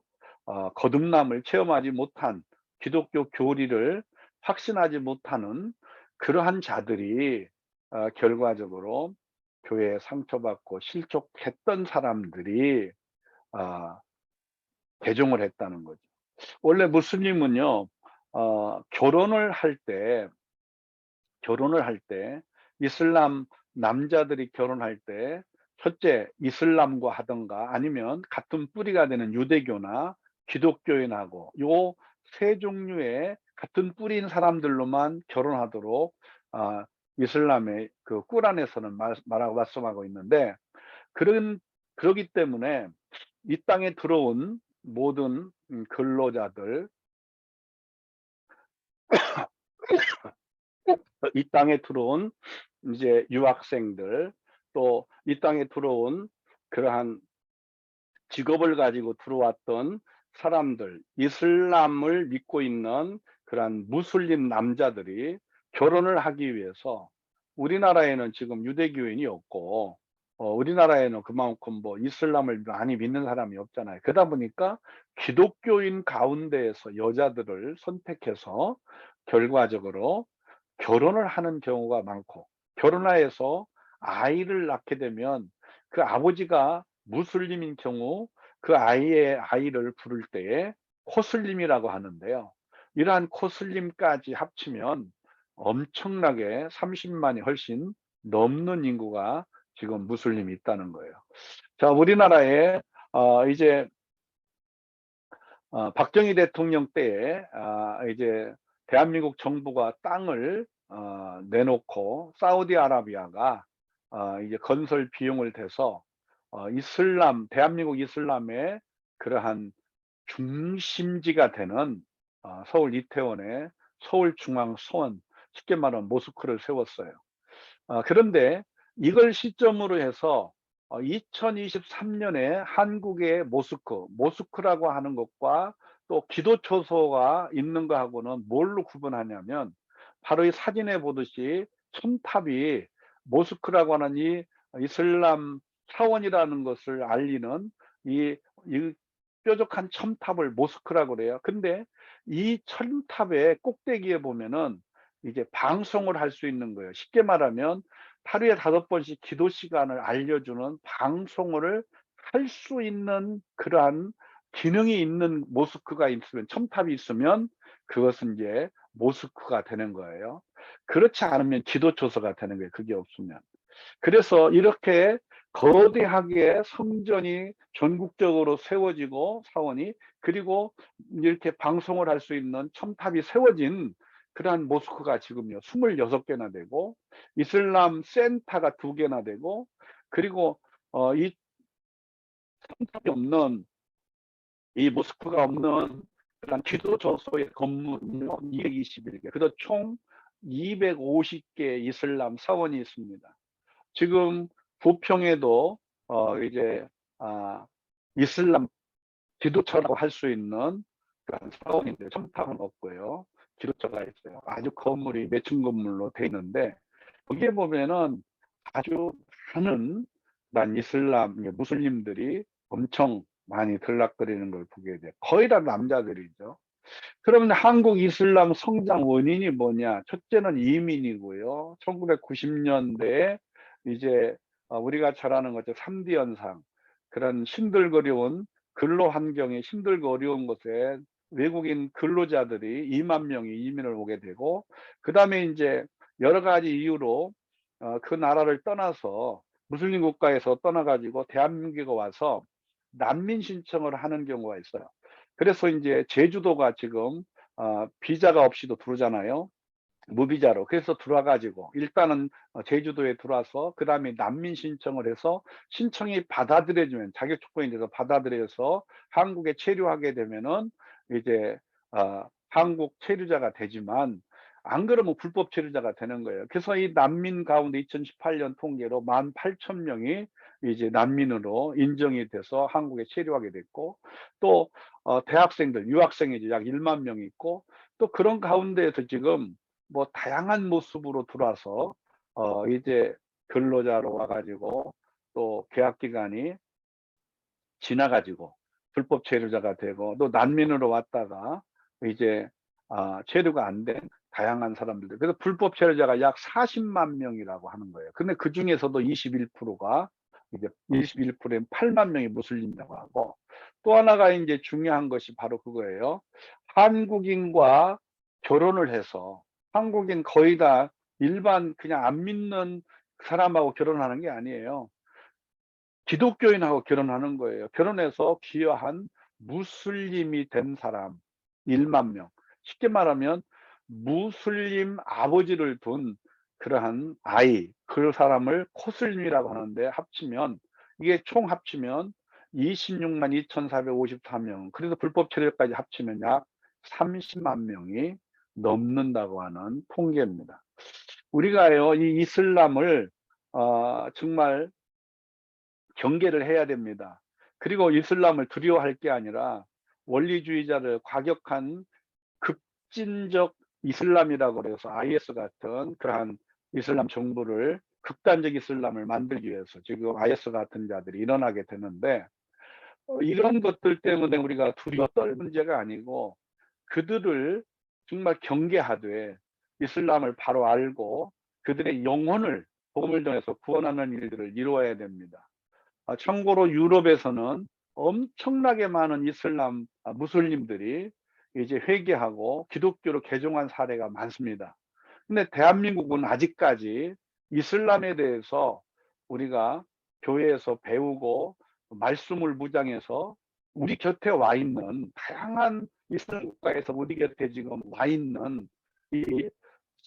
거듭남을 체험하지 못한, 기독교 교리를 확신하지 못하는 그러한 자들이 결과적으로 교회에 상처받고 실족했던 사람들이 아 개종을 했다는 거죠. 원래 무슬림은요, 결혼을 할 때, 이슬람 남자들이 결혼할 때 첫째 이슬람과 하든가, 아니면 같은 뿌리가 되는 유대교나 기독교인하고 요 세 종류의 같은 뿌리인 사람들로만 결혼하도록 이슬람의 그 꾸란에서는 말하고 말씀하고 있는데, 그런 그러기 때문에 이 땅에 들어온 모든 근로자들, 이 땅에 들어온 이제 유학생들, 또 이 땅에 들어온 그러한 직업을 가지고 들어왔던 사람들, 이슬람을 믿고 있는 그러한 무슬림 남자들이 결혼을 하기 위해서, 우리나라에는 지금 유대교인이 없고 우리나라에는 그만큼 뭐 이슬람을 많이 믿는 사람이 없잖아요. 그러다 보니까 기독교인 가운데에서 여자들을 선택해서 결과적으로 결혼을 하는 경우가 많고, 결혼하여서 아이를 낳게 되면 그 아버지가 무슬림인 경우 그 아이를 부를 때에 코슬림이라고 하는데요. 이러한 코슬림까지 합치면 엄청나게 30만이 훨씬 넘는 인구가 지금 무슬림이 있다는 거예요. 자, 우리나라에 이제 박정희 대통령 때에 이제 대한민국 정부가 땅을 내놓고 사우디아라비아가 이제 건설 비용을 대서 이슬람, 대한민국 이슬람의 그러한 중심지가 되는 서울 이태원에 서울중앙소원, 쉽게 말하면 모스크를 세웠어요. 그런데 이걸 시점으로 해서 2023년에 한국의 모스크라고 하는 것과 또 기도초소가 있는 거하고는 뭘로 구분하냐면, 바로 이 사진에 보듯이 첨탑이, 모스크라고 하는 이 이슬람 사원이라는 것을 알리는 이 뾰족한 첨탑을 모스크라고 그래요. 근데 이 첨탑의 꼭대기에 보면은 이제 방송을 할 수 있는 거예요. 쉽게 말하면 하루에 5번씩 기도 시간을 알려주는 방송을 할 수 있는 그러한 기능이 있는 모스크가 있으면, 첨탑이 있으면 그것은 이제 모스크가 되는 거예요. 그렇지 않으면 기도초소가 되는 거예요, 그게 없으면. 그래서 이렇게 거대하게 성전이 전국적으로 세워지고, 사원이, 그리고 이렇게 방송을 할 수 있는 첨탑이 세워진 그러한 모스크가 지금요 26개나 되고, 이슬람 센터가 2개나 되고, 그리고 이 첨탑이 없는, 이 모스크가 없는 그런 기도조소의 건물은요 221개, 그래서 총 250개 이슬람 사원이 있습니다. 지금 부평에도 이제 이슬람 기도처라고 할 수 있는 그런 사원인데, 첨탑은 없고요. 기도처가 있어요. 아주 건물이 몇 층 건물로 돼 있는데, 거기에 보면은 아주 많은 이슬람 무슬림들이 엄청 많이 들락거리는 걸 보게 돼요. 거의 다 남자들이죠. 그러면 한국 이슬람 성장 원인이 뭐냐? 첫째는 이민이고요. 1990년대에 이제 우리가 잘 아는 것처럼 3D 현상, 그런 힘들거려운 근로 환경이 힘들고 어려운 곳에 외국인 근로자들이 2만 명이 이민을 오게 되고, 그다음에 이제 여러 가지 이유로 그 나라를 떠나서 무슬림 국가에서 떠나가지고 대한민국에 와서 난민 신청을 하는 경우가 있어요. 그래서 이제 제주도가 지금 비자가 없이도 들어오잖아요. 무비자로. 그래서 들어와 가지고 일단은 제주도에 들어와서 그다음에 난민 신청을 해서 신청이 받아들여지면, 자격 조건이 돼서 받아들여서 한국에 체류하게 되면은 이제 한국 체류자가 되지만, 안 그러면 불법 체류자가 되는 거예요. 그래서 이 난민 가운데 2018년 통계로 18,000명이 이제 난민으로 인정이 돼서 한국에 체류하게 됐고, 또 대학생들, 유학생이 약 1만 명이 있고, 또 그런 가운데에서 지금 뭐 다양한 모습으로 들어와서 이제 근로자로 와 가지고 또 계약 기간이 지나 가지고 불법 체류자가 되고, 또 난민으로 왔다가 이제 체류가 안 된 다양한 사람들, 그래서 불법 체류자가 약 40만 명이라고 하는 거예요. 근데 그중에서도 21%가 이제 21%인 8만 명이 무슬림이라고 하고, 또 하나가 이제 중요한 것이 바로 그거예요. 한국인과 결혼을 해서, 한국인 거의 다 일반 그냥 안 믿는 사람하고 결혼하는 게 아니에요. 기독교인하고 결혼하는 거예요. 결혼해서 귀화한 무슬림이 된 사람 1만 명. 쉽게 말하면 무슬림 아버지를 둔 그러한 아이, 그 사람을 코슬림이라고 하는데, 합치면 이게 총 합치면 26만 2,454명. 그래서 불법 체류까지 합치면 약 30만 명이 넘는다고 하는 통계입니다. 우리가요, 이 이슬람을 정말 경계를 해야 됩니다. 그리고 이슬람을 두려워할 게 아니라 원리주의자를 과격한 급진적 이슬람이라고 그래서 IS 같은 그러한 이슬람 정부를, 극단적 이슬람을 만들기 위해서 지금 IS 같은 자들이 일어나게 되는데, 이런 것들 때문에 우리가 두려워 떨 문제가 아니고, 그들을 정말 경계하되 이슬람을 바로 알고 그들의 영혼을 복음을 통해서 구원하는 일들을 이루어야 됩니다. 참고로 유럽에서는 엄청나게 많은 이슬람 무슬림들이 이제 회개하고 기독교로 개종한 사례가 많습니다. 근데 대한민국은 아직까지 이슬람에 대해서 우리가 교회에서 배우고 말씀을 묵상해서 우리 곁에 와 있는 다양한 이슬람 국가에서 우리 곁에 지금 와 있는 이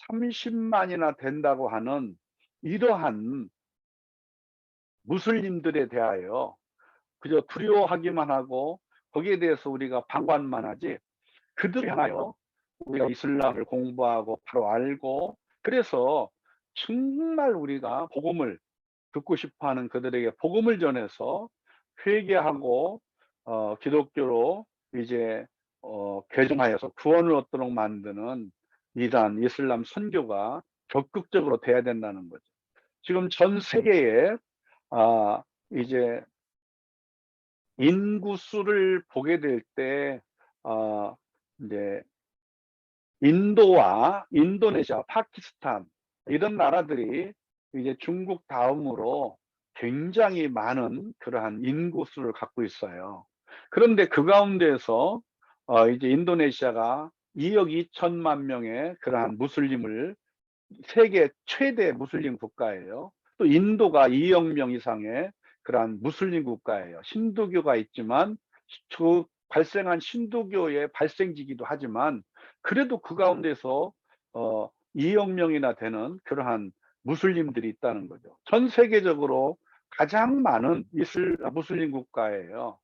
30만이나 된다고 하는 이러한 무슬림들에 대하여 그저 두려워하기만 하고 거기에 대해서 우리가 방관만 하지, 그들을 향하여 우리가 이슬람을 공부하고 바로 알고, 그래서 정말 우리가 복음을 듣고 싶어하는 그들에게 복음을 전해서 회개하고 기독교로 이제 개종하여서 구원을 얻도록 만드는 이러한 이슬람 선교가 적극적으로 돼야 된다는 거죠. 지금 전 세계에 이제 인구수를 보게 될 때 이제 인도와 인도네시아, 파키스탄 이런 나라들이 이제 중국 다음으로 굉장히 많은 그러한 인구수를 갖고 있어요. 그런데 그 가운데에서 이제 인도네시아가 2억 2천만 명의 그러한 무슬림을, 세계 최대 무슬림 국가예요. 또 인도가 2억 명 이상의 그러한 무슬림 국가예요. 신도교가 있지만 그 발생한 신도교의 발생지기도 하지만, 그래도 그 가운데서 2억 명이나 되는 그러한 무슬림들이 있다는 거죠. 전 세계적으로 가장 많은 무슬림 국가예요.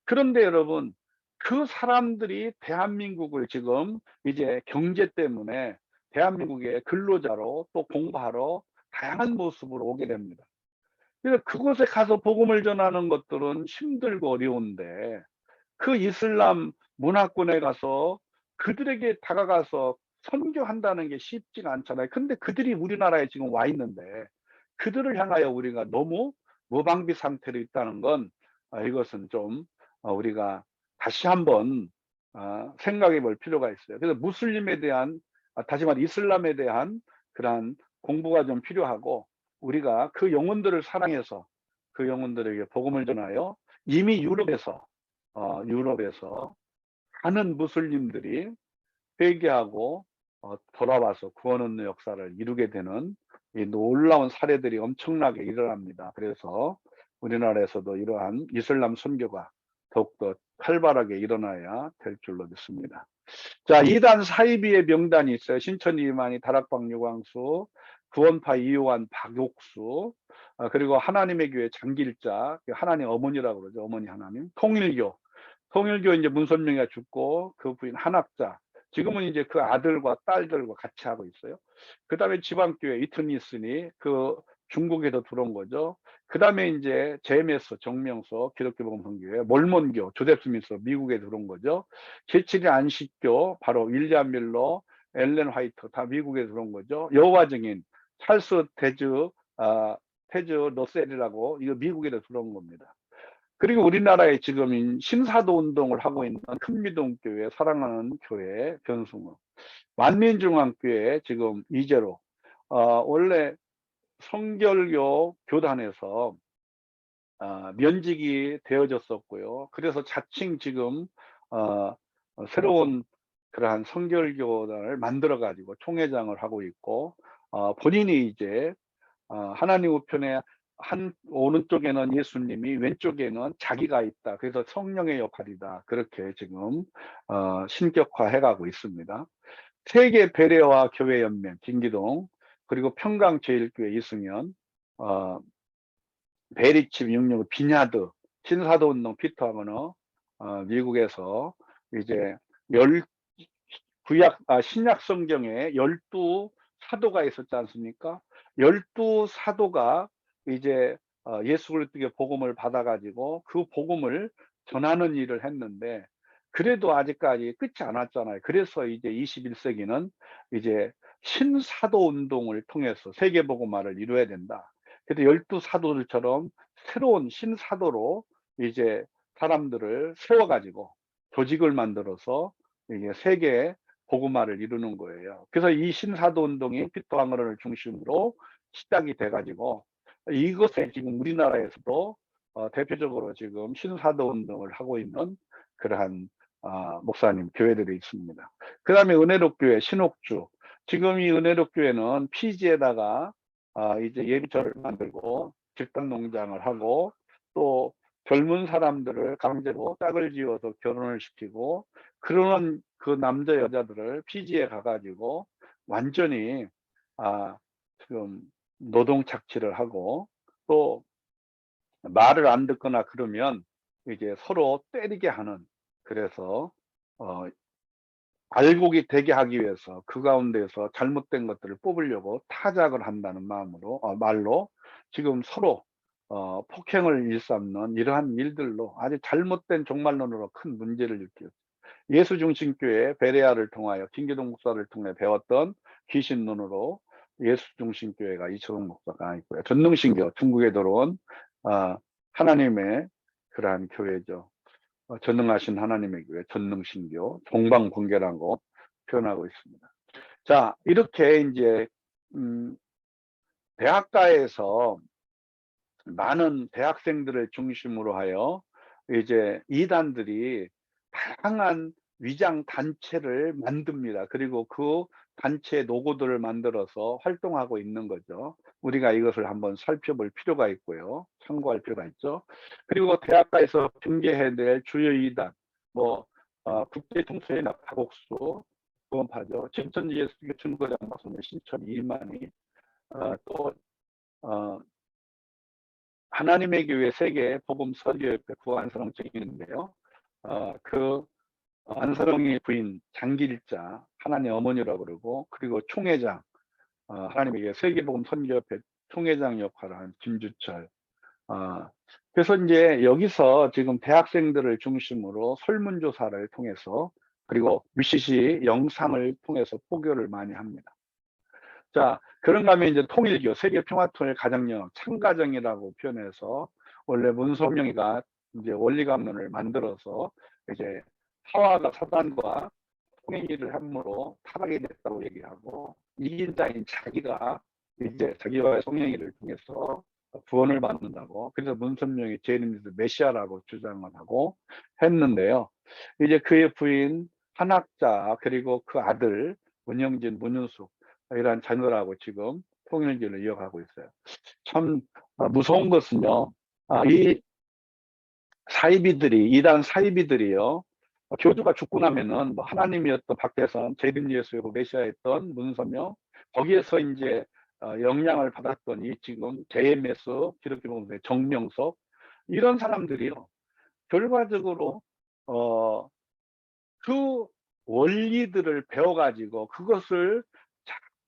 그런데 여러분, 그 사람들이 대한민국을 지금 이제 경제 때문에 대한민국의 근로자로 또 공부하러 다양한 모습으로 오게 됩니다. 그래서 그곳에 가서 복음을 전하는 것들은 힘들고 어려운데, 그 이슬람 문화권에 가서 그들에게 다가가서 선교한다는 게 쉽지가 않잖아요. 근데 그들이 우리나라에 지금 와 있는데 그들을 향하여 우리가 너무 무방비 상태로 있다는 건, 이것은 좀 우리가 다시 한번 생각해 볼 필요가 있어요. 그래서 무슬림에 대한, 다시 말해 이슬람에 대한 그러한 공부가 좀 필요하고, 우리가 그 영혼들을 사랑해서 그 영혼들에게 복음을 전하여, 이미 유럽에서 많은 무슬림들이 회개하고 돌아와서 구원 얻는 역사를 이루게 되는 이 놀라운 사례들이 엄청나게 일어납니다. 그래서 우리나라에서도 이러한 이슬람 선교가 더욱더 활발하게 일어나야 될 줄로 믿습니다. 자, 이단 사이비의 명단이 있어요. 신천 이만희, 다락방 유광수, 구원파 이요한, 박옥수, 그리고 하나님의 교회 장길자, 하나님 어머니라고 그러죠. 어머니 하나님. 통일교 이제 문선명이가 죽고 그 부인 한학자. 지금은 이제 그 아들과 딸들과 같이 하고 있어요. 그 다음에 지방교회 이트니스니 그 중국에서 들어온 거죠. 그 다음에 이제 제메스 정명서 기독교복음선교회, 몰몬교 조셉 스미스 미국에 들어온 거죠. 제칠인 안식교 바로 윌리엄 밀러, 엘렌 화이트 다 미국에 들어온 거죠. 여호와 증인 찰스 테즈 러셀이라고 이거 미국에 들어온 겁니다. 그리고 우리나라에 지금 신사도 운동을 하고 있는 큰미동교회 사랑하는 교회 변승우, 만민중앙교회 지금 이재로, 원래 성결교 교단에서 면직이 되어졌었고요. 그래서 자칭 지금 새로운 그러한 성결교단을 만들어 가지고 총회장을 하고 있고, 본인이 이제 하나님 우편에 한 오른쪽에는 예수님이 왼쪽에는 자기가 있다. 그래서 성령의 역할이다. 그렇게 지금 신격화해 가고 있습니다. 세계 배려와 교회 연맹 김기동, 그리고 평강제일교회 이승현, 베리칩 665 비냐드, 신사도 운동 피터 하거너, 미국에서 이제 신약 성경에 12 사도가 있었지 않습니까? 12 사도가 이제 예수 그리스도의 복음을 받아 가지고 그 복음을 전하는 일을 했는데, 그래도 아직까지 끝이 안 왔잖아요. 그래서 이제 21세기는 이제 신사도 운동을 통해서 세계 복음화를 이루어야 된다. 그래서 12 사도들처럼 새로운 신사도로 이제 사람들을 세워 가지고 조직을 만들어서 이게 세계 복음화를 이루는 거예요. 그래서 이 신사도 운동이 피터 황어른을 중심으로 시작이 돼 가지고 이것에 지금 우리나라에서도 대표적으로 지금 신사도 운동을 하고 있는 그러한 목사님 교회들이 있습니다. 그 다음에 은혜롭교회 신옥주, 지금 이 은혜롭교회는 피지에다가 이제 예비절을 만들고 집단 농장을 하고, 또 젊은 사람들을 강제로 짝을 지어서 결혼을 시키고, 그러는 그 남자 여자들을 피지에 가가지고 완전히 지금 노동 착취를 하고, 또 말을 안 듣거나 그러면 이제 서로 때리게 하는, 그래서 알곡이 되게 하기 위해서 그 가운데서 잘못된 것들을 뽑으려고 타작을 한다는 마음으로 말로 지금 서로 폭행을 일삼는 이러한 일들로 아주 잘못된 종말론으로 큰 문제를 일으켰어요. 예수중심교회 베레아를 통하여 김기동 목사를 통해 배웠던 귀신론으로 예수중심교회가 이철웅 목사가 있고요. 전능신교 중국에 들어온 하나님의 그러한 교회죠. 전능하신 하나님의 교회 전능신교 동방번개라고 표현하고 있습니다. 자, 이렇게 이제 대학가에서 많은 대학생들을 중심으로 하여 이제 이단들이 다양한 위장 단체를 만듭니다. 그리고 그 단체 로고들을 만들어서 활동하고 있는 거죠. 우리가 이것을 한번 살펴볼 필요가 있고요. 참고할 필요가 있죠. 그리고 대학가에서 경계해야 될 주요 이단, 뭐 국제통수의 박옥수 구원파죠. 진천예수교 준거장 박사님, 신천 이만희, 또 하나님의 교회 세계 복음 설교협회 구안서롱 증인인데요. 그 안서롱의 부인 장길자 하나님 어머니라고 그러고, 그리고 총회장, 하나님의 교회 세계복음 선교협회 총회장 역할을 한 김주철. 그래서 이제 여기서 지금 대학생들을 중심으로 설문조사를 통해서, 그리고 UCC 영상을 통해서 포교를 많이 합니다. 자, 그런가 하면 이제 통일교, 세계평화통일 가정령, 참가정이라고 표현해서 원래 문선명이가 이제 원리감론을 만들어서 이제 하와가 사단과 통일을 함으로 타락이 됐다고 얘기하고, 이긴 자인 자기가 이제 자기와의 성행위를 통해서 구원을 받는다고, 그래서 문선명이 제일인에서 메시아라고 주장을 하고 했는데요. 이제 그의 부인 한학자, 그리고 그 아들 문영진, 문윤숙 이러한 자녀라고 지금 통일교를 이어가고 있어요. 참 무서운 것은요. 이 사이비들이 이단 사이비들이요. 교주가 죽고 나면은 뭐 하나님이었던 박대선, 재림 예수이고 메시아였던 문선명 거기에서 이제 영향을 받았더니 지금 JMS 기독교 봉사의 정명석 이런 사람들이요. 결과적으로 어, 그 원리들을 배워가지고 그것을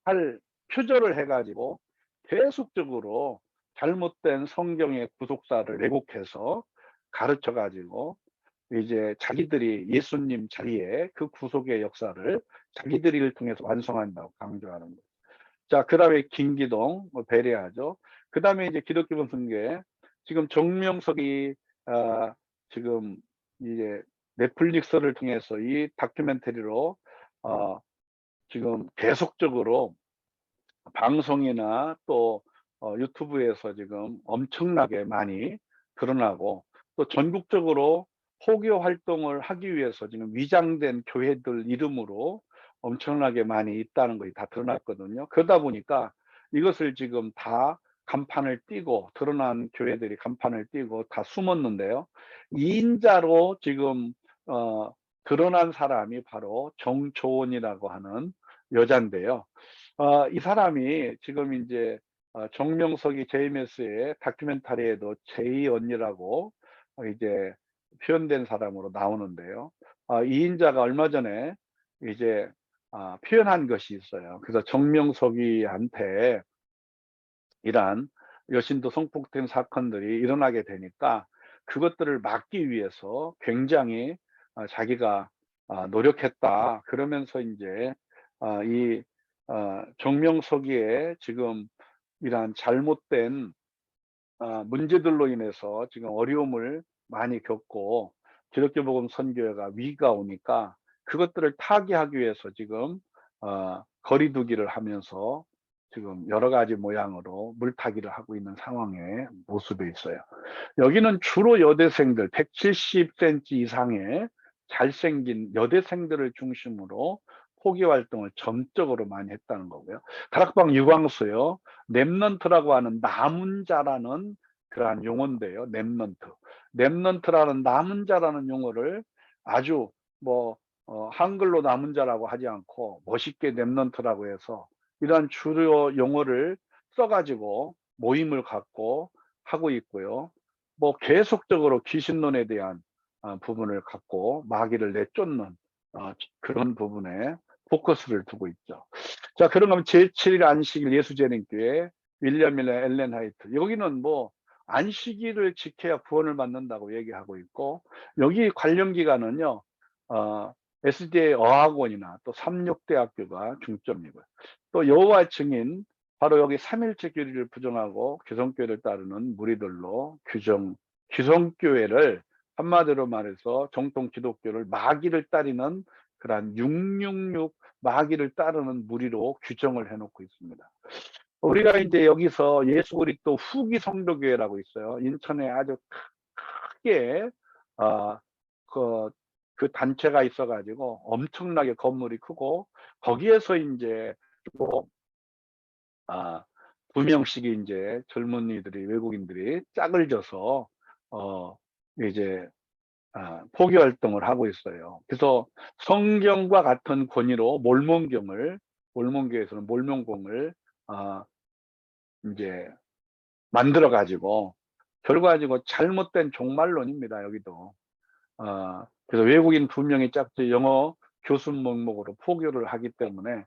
잘 표절을 해가지고 계속적으로 잘못된 성경의 구속사를 왜곡해서 가르쳐가지고 이제 자기들이 예수님 자리에 그 구속의 역사를 자기들을 통해서 완성한다고 강조하는 거예요. 자, 그 다음에 김기동, 배려하죠. 그 다음에 이제 기독교 본성교회, 지금 정명석이, 지금 이제 넷플릭스를 통해서 이 다큐멘터리로, 지금 계속적으로 방송이나 또 유튜브에서 지금 엄청나게 많이 드러나고 또 전국적으로 포교 활동을 하기 위해서 지금 위장된 교회들 이름으로 엄청나게 많이 있다는 것이 다 드러났거든요. 그러다 보니까 이것을 지금 다 간판을 띄고 드러난 교회들이 간판을 띄고 다 숨었는데요. 2인자로 지금 드러난 사람이 바로 정조원이라고 하는 여잔데요. 이 사람이 지금 이제 정명석이 JMS의 다큐멘터리에도 제이 언니라고 이제 표현된 사람으로 나오는데요. 이 인자가 얼마 전에 이제 표현한 것이 있어요. 그래서 정명석이한테 이러한 여신도 성폭행 사건들이 일어나게 되니까 그것들을 막기 위해서 굉장히 자기가 노력했다. 그러면서 이제 이 정명석이의 지금 이러한 잘못된 문제들로 인해서 지금 어려움을 많이 겪고 기독교 복음 선교회가 위기가 오니까 그것들을 타개하기 위해서 지금 거리두기를 하면서 지금 여러 가지 모양으로 물타기를 하고 있는 상황의 모습에 있어요. 여기는 주로 여대생들 170cm 이상의 잘생긴 여대생들을 중심으로 포교 활동을 점적으로 많이 했다는 거고요. 다락방 유광수요. 랩넌트라고 하는 남은 자라는 그러한 용어인데요. 랩넌트. 랩넌트라는 남은 자라는 용어를 아주 뭐 한글로 남은 자라고 하지 않고 멋있게 랩넌트라고 해서 이러한 주요 용어를 써가지고 모임을 갖고 하고 있고요. 뭐 계속적으로 귀신론에 대한 부분을 갖고 마귀를 내쫓는 그런 부분에 포커스를 두고 있죠. 자, 그런가 제7일 안식일 예수재림교회 윌리엄 밀러 엘렌 하이트 여기는 뭐 안식일을 지켜야 구원을 받는다고 얘기하고 있고 여기 관련 기관은요 SDA 어학원이나 또 삼육대학교가 중점이고요. 또 여호와 증인 바로 여기 삼일체 교리를 부정하고 규성교회를 따르는 무리들로 규성교회를 한마디로 말해서 정통 기독교를 마귀를 따르는 그러한 666 마귀를 따르는 무리로 규정을 해놓고 있습니다. 우리가 이제 여기서 예수 그리스도 후기 성도교회라고 있어요. 인천에 아주 크게 어, 그 단체가 있어가지고 엄청나게 건물이 크고 거기에서 이제 또 2명씩이 이제 젊은이들이 외국인들이 짝을 져서 이제 포교 활동을 하고 있어요. 그래서 성경과 같은 권위로 몰몬교에서는 몰몬공을 이제 만들어 가지고 결과적으로 잘못된 종말론입니다. 여기도 그래서 외국인 2명이 짝지 영어 교수 목록으로 포교를 하기 때문에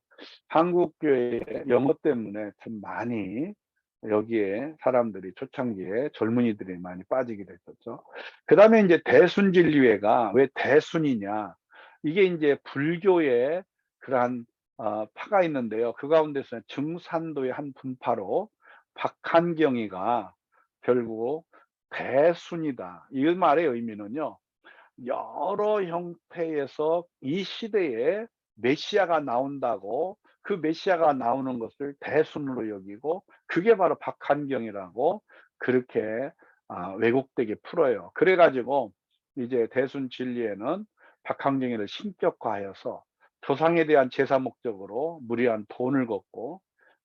한국교회의 영어 때문에 참 많이 여기에 사람들이 초창기에 젊은이들이 많이 빠지게 됐었죠. 그 다음에 이제 대순진리회가 왜 대순이냐 이게 이제 불교의 그러한 파가 있는데요. 그 가운데서 증산도의 한 분파로 박한경이가 결국 대순이다. 이 말의 의미는요. 여러 형태에서 이 시대에 메시아가 나온다고 그 메시아가 나오는 것을 대순으로 여기고 그게 바로 박한경이라고 그렇게 왜곡되게 풀어요. 그래가지고 이제 대순 진리에는 박한경이를 신격화하여서 조상에 대한 제사 목적으로 무리한 돈을 걷고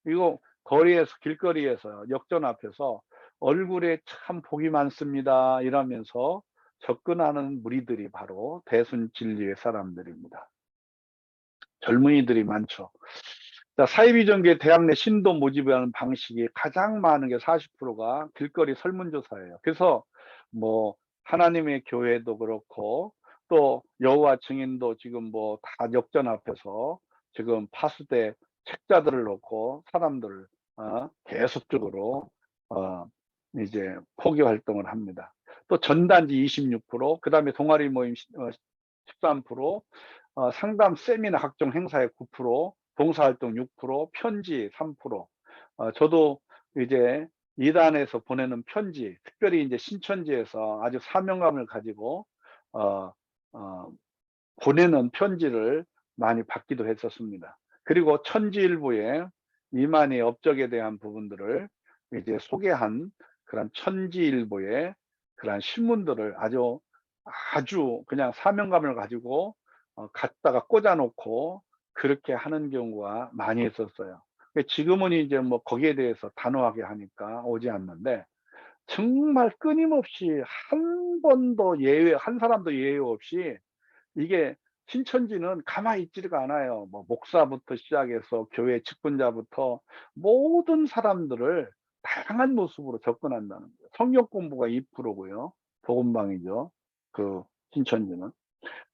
이거 거리에서 길거리에서 역전 앞에서 "얼굴에 참 복이 많습니다." 이러면서 접근하는 무리들이 바로 대순진리의 사람들입니다. 젊은이들이 많죠. 자, 사이비 종교의 대학 내 신도 모집하는 방식이 가장 많은 게 40%가 길거리 설문조사예요. 그래서 뭐 하나님의 교회도 그렇고 또 여호와 증인도 지금 뭐 다 역전 앞에서 지금 파수대 책자들을 놓고 사람들을 계속적으로 어 이제 포교 활동을 합니다. 또 전단지 26%, 그다음에 동아리 모임 13%, 상담 세미나 각종 행사에 9%, 봉사활동 6%, 편지 3%. 저도 이제 이단에서 보내는 편지, 특별히 이제 신천지에서 아주 사명감을 가지고 어, 어, 보내는 편지를 많이 받기도 했었습니다. 그리고 천지일보에 이만희 업적에 대한 부분들을 이제 소개한 그런 천지일보의 그런 신문들을 아주 그냥 사명감을 가지고 갖다가 꽂아 놓고 그렇게 하는 경우가 많이 있었어요. 지금은 이제 뭐 거기에 대해서 단호하게 하니까 오지 않는데, 정말 끊임없이 한 번도 예외, 한 사람도 예외 없이 이게 신천지는 가만히 있지가 않아요. 뭐 목사부터 시작해서 교회 직분자부터 모든 사람들을 다양한 모습으로 접근한다는 거예요. 성경 공부가 2%고요. 복음방이죠. 그 신천지는.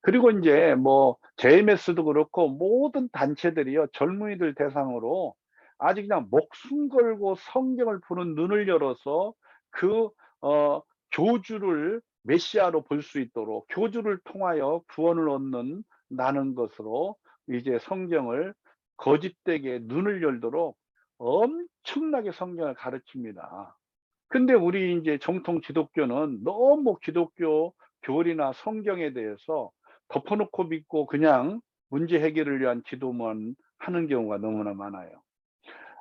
그리고 인제 뭐 JMS도 그렇고 모든 단체들이요, 젊은이들 대상으로 아주 그냥 목숨 걸고 성경을 보는 눈을 열어서 그 어 교주를 메시아로 볼 수 있도록, 교주를 통하여 구원을 얻는 나는 것으로 이제 성경을 거짓되게 눈을 열도록 엄청나게 성경을 가르칩니다. 근데 우리 인제 정통 기독교는 너무 기독교 교리나 성경에 대해서 덮어 놓고 믿고 그냥 문제 해결을 위한 기도만 하는 경우가 너무나 많아요.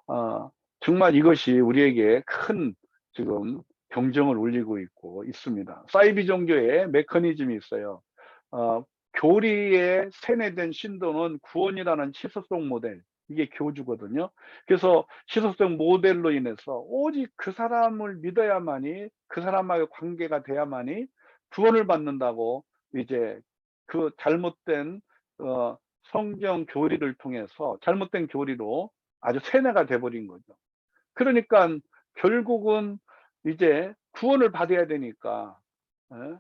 어 정말 이것이 우리에게 큰 지금 경쟁을 울리고 있습니다. 사이비 종교의 메커니즘이 있어요. 어 교리에 세뇌된 신도는 구원이라는 시소성 모델, 이게 교주거든요. 그래서 시소성 모델로 인해서 오직 그 사람을 믿어야만이, 그 사람하고 관계가 돼야만이 구원을 받는다고, 이제 그 잘못된 성경 교리를 통해서 잘못된 교리로 아주 세뇌가 돼 버린 거죠. 그러니깐 결국은 이제 구원을 받아야 되니까 예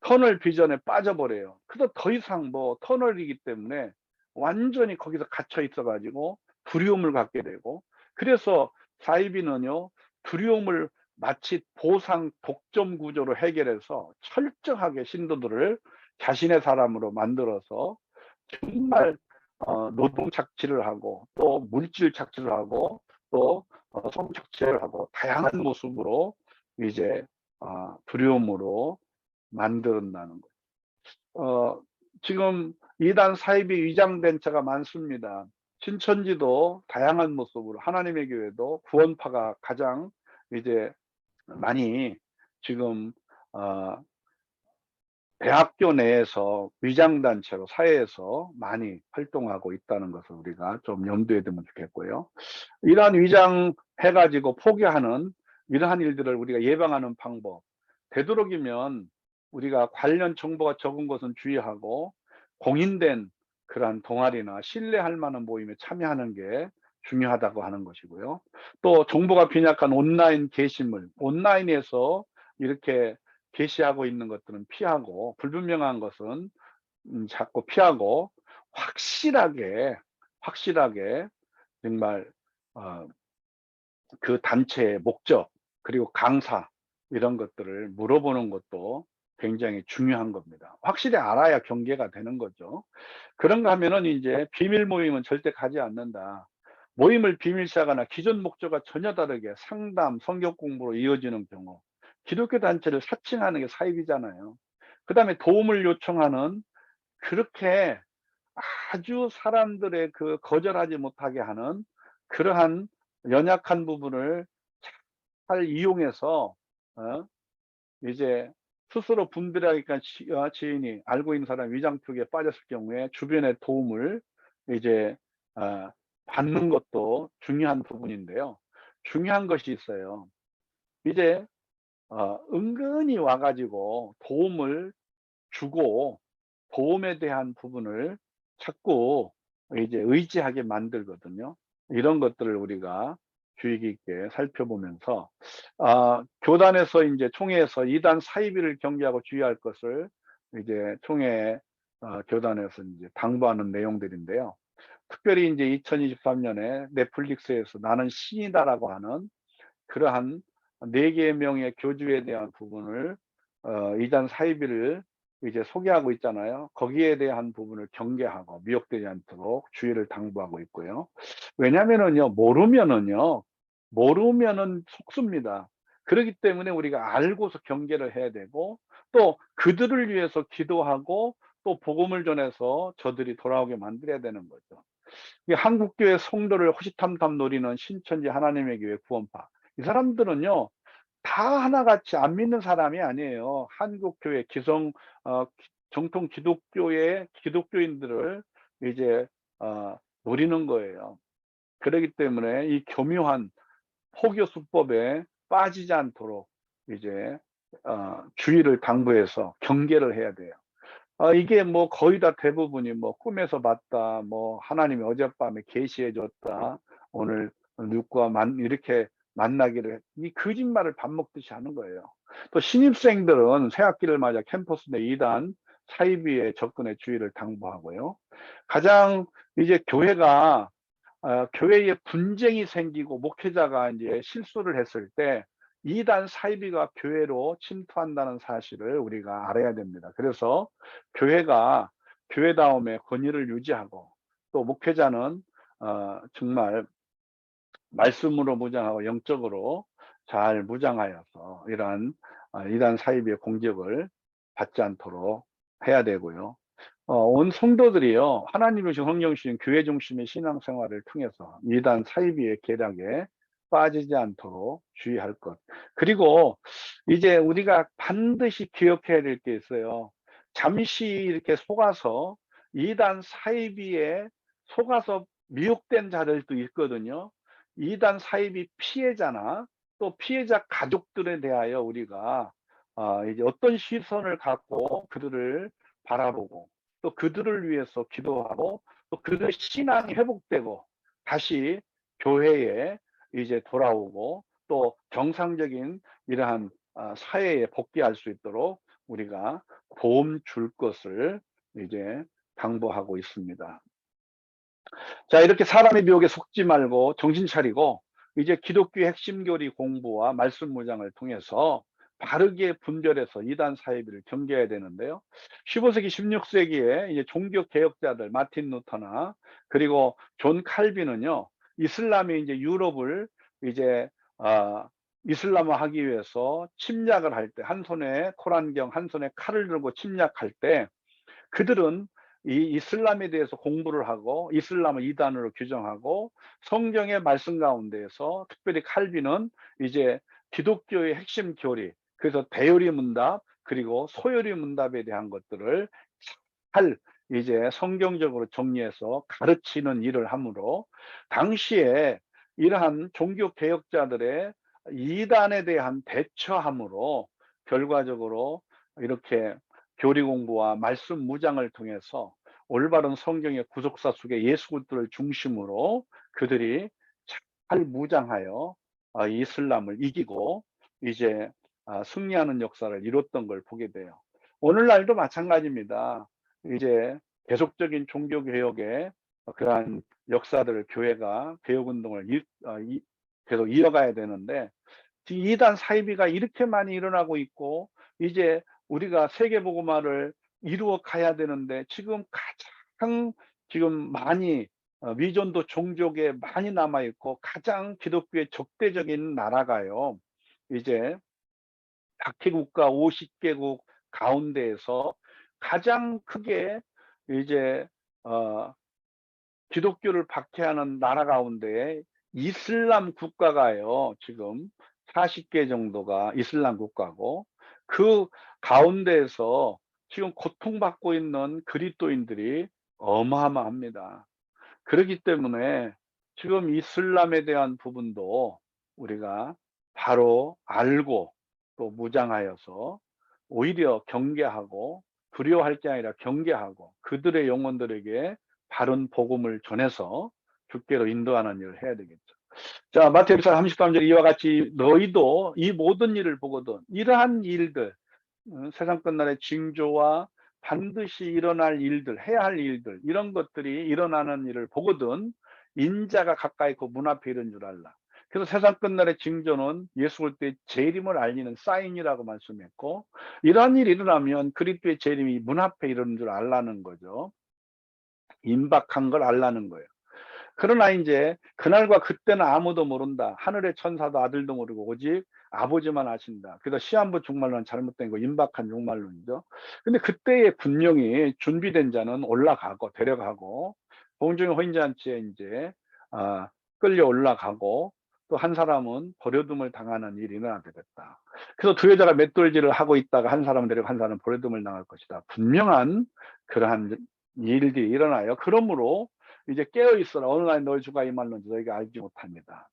터널 비전에 빠져버려요. 그래서 더 이상 뭐 터널이기 때문에 완전히 거기서 갇혀 있어 가지고 두려움을 갖게 되고, 그래서 사이비는요, 두려움을 마치 보상 독점 구조로 해결해서 철저하게 신도들을 자신의 사람으로 만들어서 정말 노동 착취를 하고 또 물질 착취를 하고 또 성착취를 하고 다양한 모습으로 이제 두려움으로 만든다는 거예요. 지금 이단 사입이 위장된 차가 많습니다. 신천지도 다양한 모습으로, 하나님의 교회도 구원파가 가장 이제 많이 지금 어 대학교 내에서 위장단체로 사회에서 많이 활동하고 있다는 것을 우리가 좀 염두에 두면 좋겠고요. 이러한 위장해 가지고 포기하는 이러한 일들을 우리가 예방하는 방법, 되도록이면 우리가 관련 정보가 적은 것은 주의하고 공인된 그러한 동아리나 신뢰할 만한 모임에 참여하는 게 중요하다고 하는 것이고요. 또 정보가 빈약한 온라인 게시물, 온라인에서 이렇게 게시하고 있는 것들은 피하고, 불분명한 것은 자꾸 피하고 확실하게 정말 어 그 단체의 목적, 그리고 강사, 이런 것들을 물어보는 것도 굉장히 중요한 겁니다. 확실히 알아야 경계가 되는 거죠. 그런가 하면은 이제 비밀 모임은 절대 가지 않는다. 모임을 비밀시하거나 기존 목적과 전혀 다르게 상담, 성경 공부로 이어지는 경우, 기독교 단체를 사칭하는 게 사입이잖아요. 그다음에 도움을 요청하는, 그렇게 아주 사람들의 그 거절하지 못하게 하는 그러한 연약한 부분을 잘 이용해서 어 이제 스스로 분별하니까 지인이, 알고 있는 사람이 위장 투기에 빠졌을 경우에 주변의 도움을 이제 어 받는 것도 중요한 부분인데요. 중요한 것이 있어요. 이제 은근히 와 가지고 도움을 주고 도움에 대한 부분을 자꾸 이제 의지하게 만들거든요. 이런 것들을 우리가 주의 깊게 살펴보면서 교단에서 인제 총회에서 이단 사이비를 경계하고 주의할 것을 이제 총회 교단에서 인제 당부하는 내용들인데요. 특별히 인제 2023 년에 넷플릭스에서 나는 신이다라고 하는 그러한 4 개의 명의 교주에 대한 부분을 이단 사이비를 이제 소개하고 있잖아요. 거기에 대한 부분을 경계하고 미혹되지 않도록 주의를 당부하고 있고요. 왜냐하면은요, 모르면은 속습니다. 그렇기 때문에 우리가 알고서 경계를 해야 되고, 또 그들을 위해서 기도하고 또 복음을 전해서 저들이 돌아오게 만들어야 되는 거죠. 이 한국교회 성도를 호시탐탐 노리는 신천지 하나님의 교회 구원파, 이 사람들은요 다 하나같이 안 믿는 사람이 아니에요. 한국 교회 기성 정통 기독교의 기독교인들을 이제 노리는 거예요. 그렇기 때문에 이 교묘한 포교 수법에 빠지지 않도록 이제 주의를 당부해서 경계를 해야 돼요. 이게 뭐 거의 다 대부분이 뭐 꿈에서 봤다, 뭐 하나님이 어젯밤에 계시해 줬다, 오늘 누구와 이렇게 만나기를 이 거짓말을 밥 먹듯이 하는 거예요. 또 신입생들은 새 학기를 맞아 캠퍼스 내 이단 사이비에 접근에 주의를 당부하고요. 가장 이제 교회에 분쟁이 생기고 목회자가 이제 실수를 했을 때 이단 사이비가 교회로 침투한다는 사실을 우리가 알아야 됩니다. 그래서 교회가 교회다움의 권위를 유지하고 또 목회자는 정말 말씀으로 무장하고 영적으로 잘 무장하여서 이러한 이단 사이비의 공격을 받지 않도록 해야 되고요. 온 성도들이요, 하나님의 성령 주신 교회 중심의 신앙생활을 통해서 이단 사이비의 계략에 빠지지 않도록 주의할 것. 그리고 이제 우리가 반드시 기억해야 될 게 있어요. 잠시 이렇게 속아서 이단 사이비에 속아서 미혹된 자들도 있거든요. 이단 사이비 피해자나 또 피해자 가족들에 대하여 우리가 이제 어떤 시선을 갖고 그들을 바라보고 또 그들을 위해서 기도하고 또 그들의 신앙이 회복되고 다시 교회에 이제 돌아오고 또 정상적인 이러한 사회에 복귀할 수 있도록 우리가 도움 줄 것을 이제 당부하고 있습니다. 자, 이렇게 사람의 미혹에 속지 말고 정신 차리고 이제 기독교의 핵심 교리 공부와 말씀 무장을 통해서 바르게 분별해서 이단 사이비를 경계해야 되는데요. 15세기, 16세기에 이제 종교 개혁자들 마틴 루터나 그리고 존 칼빈은요, 이슬람이 이제 유럽을 이제 이슬람화하기 위해서 침략을 할 때 한 손에 코란경, 한 손에 칼을 들고 침략할 때 그들은 이 이슬람에 대해서 공부를 하고 이슬람을 이단으로 규정하고 성경의 말씀 가운데에서 특별히 칼빈은 이제 기독교의 핵심 교리, 그래서 대요리 문답 그리고 소요리 문답에 대한 것들을 잘 이제 성경적으로 정리해서 가르치는 일을 하므로 당시에 이러한 종교 개혁자들의 이단에 대한 대처함으로 결과적으로 이렇게 교리 공부와 말씀 무장을 통해서 올바른 성경의 구속사 속에 예수 그리스도를 중심으로 그들이 잘 무장하여 이슬람을 이기고 이제 승리하는 역사를 이뤘던 걸 보게 돼요. 오늘날도 마찬가지입니다. 이제 계속적인 종교 개혁의 그러한 역사들을 교회가 개혁 운동을 계속 이어가야 되는데 이단 사이비가 이렇게 많이 일어나고 있고 이제 우리가 세계복음화를 이루어 가야 되는데 지금 가장 지금 많이 미전도 종족에 많이 남아 있고 가장 기독교의 적대적인 나라가요. 이제 박해국가 50개국 가운데에서 가장 크게 이제 기독교를 박해하는 나라 가운데 이슬람 국가가요. 지금 40개 정도가 이슬람 국가고 그 가운데에서 지금 고통받고 있는 그리스도인들이 어마어마합니다. 그렇기 때문에 지금 이슬람에 대한 부분도 우리가 바로 알고 또 무장하여서 오히려 경계하고 두려워할 게 아니라 경계하고 그들의 영혼들에게 바른 복음을 전해서 주께로 인도하는 일을 해야 되겠죠. 자, 마태복음 33절 이와 같이 너희도 이 모든 일을 보거든 이러한 일들 세상 끝날의 징조와 반드시 일어날 일들, 해야 할 일들 이런 것들이 일어나는 일을 보거든 인자가 가까이 그 문 앞에 이른 줄 알라. 그래서 세상 끝날의 징조는 예수 올 때 재림을 알리는 사인이라고 말씀했고 이러한 일이 일어나면 그리스도의 재림이 문 앞에 이르는 줄 알라는 거죠. 임박한 걸 알라는 거예요. 그러나 이제 그날과 그때는 아무도 모른다. 하늘의 천사도 아들도 모르고 오직 아버지만 아신다. 그래서 시한부 종말론은 잘못된 거 임박한 종말론이죠. 근데 그때에 분명히 준비된 자는 올라가고 데려가고 공중의 호인잔치에 이제 끌려 올라가고 또 한 사람은 버려둠을 당하는 일이 일어나게 됐다. 그래서 두 여자가 맷돌질을 하고 있다가 한 사람은 데리고 한 사람은 버려둠을 당할 것이다. 분명한 그러한 일들이 일어나요. 그러므로 이제 깨어 있어라. 어느 날 너희 주가 임할는지 너희가 알지 못합니다.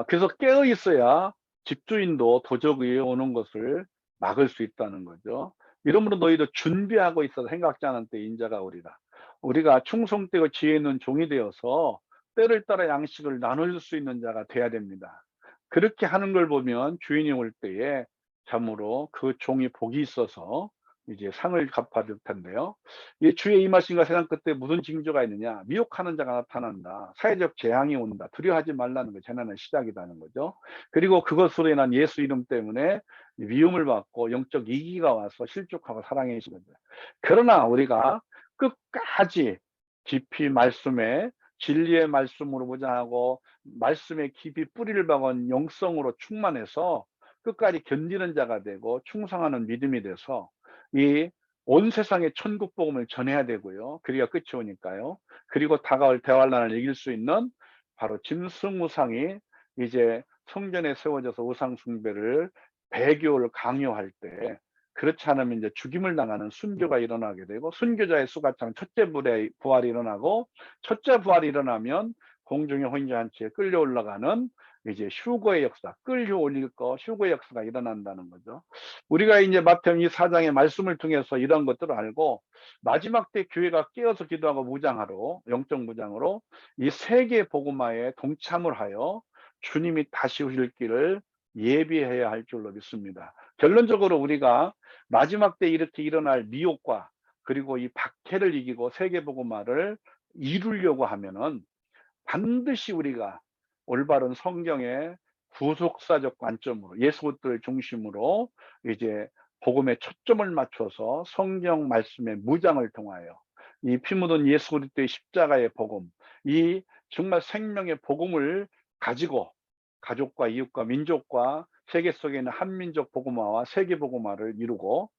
그래서 깨어 있어야 집주인도 도적이 오는 것을 막을 수 있다는 거죠. 이러므로 너희도 준비하고 있어서 생각지 않은 때 인자가 오리라. 우리가 충성되고 지혜 있는 종이 되어서 때를 따라 양식을 나눠줄 수 있는 자가 돼야 됩니다. 그렇게 하는 걸 보면 주인이 올 때에 참으로 그 종이 복이 있어서 이제 상을 갚아줄 텐데요. 이 주의 임하신과 세상 끝에 무슨 징조가 있느냐? 미혹하는 자가 나타난다. 사회적 재앙이 온다. 두려워하지 말라는 거 재난의 시작이라는 거죠. 그리고 그것으로 인한 예수 이름 때문에 미움을 받고 영적 이기가 와서 실족하고 사랑해지는 거예요. 그러나 우리가 끝까지 깊이 말씀에 진리의 말씀으로 무장하고 말씀에 깊이 뿌리를 박은 영성으로 충만해서 끝까지 견디는 자가 되고 충성하는 믿음이 돼서 이 온 세상에 천국 복음을 전해야 되고요. 그리가 끝이 오니까요. 그리고 다가올 대환란을 이길 수 있는 바로 짐승우상이 이제 성전에 세워져서 우상 숭배를 배교를 강요할 때 그렇지 않으면 이제 죽임을 당하는 순교가 일어나게 되고 순교자의 수가 참 첫째 부활이 일어나고 첫째 부활이 일어나면 공중의 혼인잔치에 끌려 올라가는 이제 휴거의 역사, 끌려 올릴 거 휴거의 역사가 일어난다는 거죠. 우리가 이제 마태복음 이 4장의 말씀을 통해서 이런 것들을 알고 마지막 때 교회가 깨어서 기도하고 무장하러 영적 무장으로 이 세계 복음화에 동참을 하여 주님이 다시 오실 길을 예비해야 할 줄로 믿습니다. 결론적으로 우리가 마지막 때 이렇게 일어날 미혹과 그리고 이 박해를 이기고 세계 복음화를 이루려고 하면은 반드시 우리가 올바른 성경의 구속사적 관점으로 예수를 중심으로 이제 복음에 초점을 맞춰서 성경 말씀의 무장을 통하여 이 피 묻은 예수 그리스도의 십자가의 복음, 이 정말 생명의 복음을 가지고 가족과 이웃과 민족과 세계 속에 있는 한민족 복음화와 세계 복음화를 이루고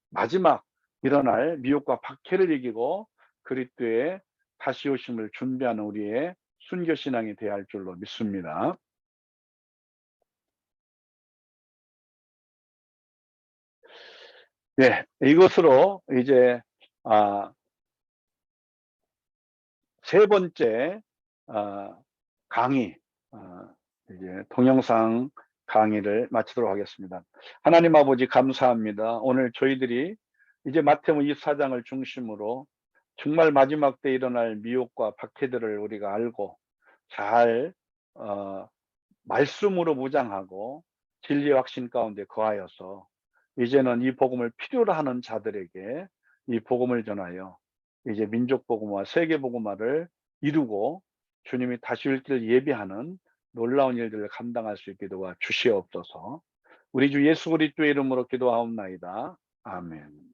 마지막 일어날 미혹과 박해를 이기고 그리스도의 다시 오심을 준비하는 우리의 순교신앙이 되어야 할 줄로 믿습니다. 네, 이것으로 이제 세 번째 강의 이제 동영상 강의를 마치도록 하겠습니다. 하나님 아버지 감사합니다. 오늘 저희들이 이제 마태복음 24장을 중심으로 정말 마지막 때 일어날 미혹과 박해들을 우리가 알고 잘 말씀으로 무장하고 진리의 확신 가운데 거하여서 이제는 이 복음을 필요로 하는 자들에게 이 복음을 전하여 이제 민족 복음화, 세계 복음화를 이루고 주님이 다시 올 길을 예비하는 놀라운 일들을 감당할 수 있게 도와 주시옵소서. 우리 주 예수 그리스도의 이름으로 기도하옵나이다. 아멘.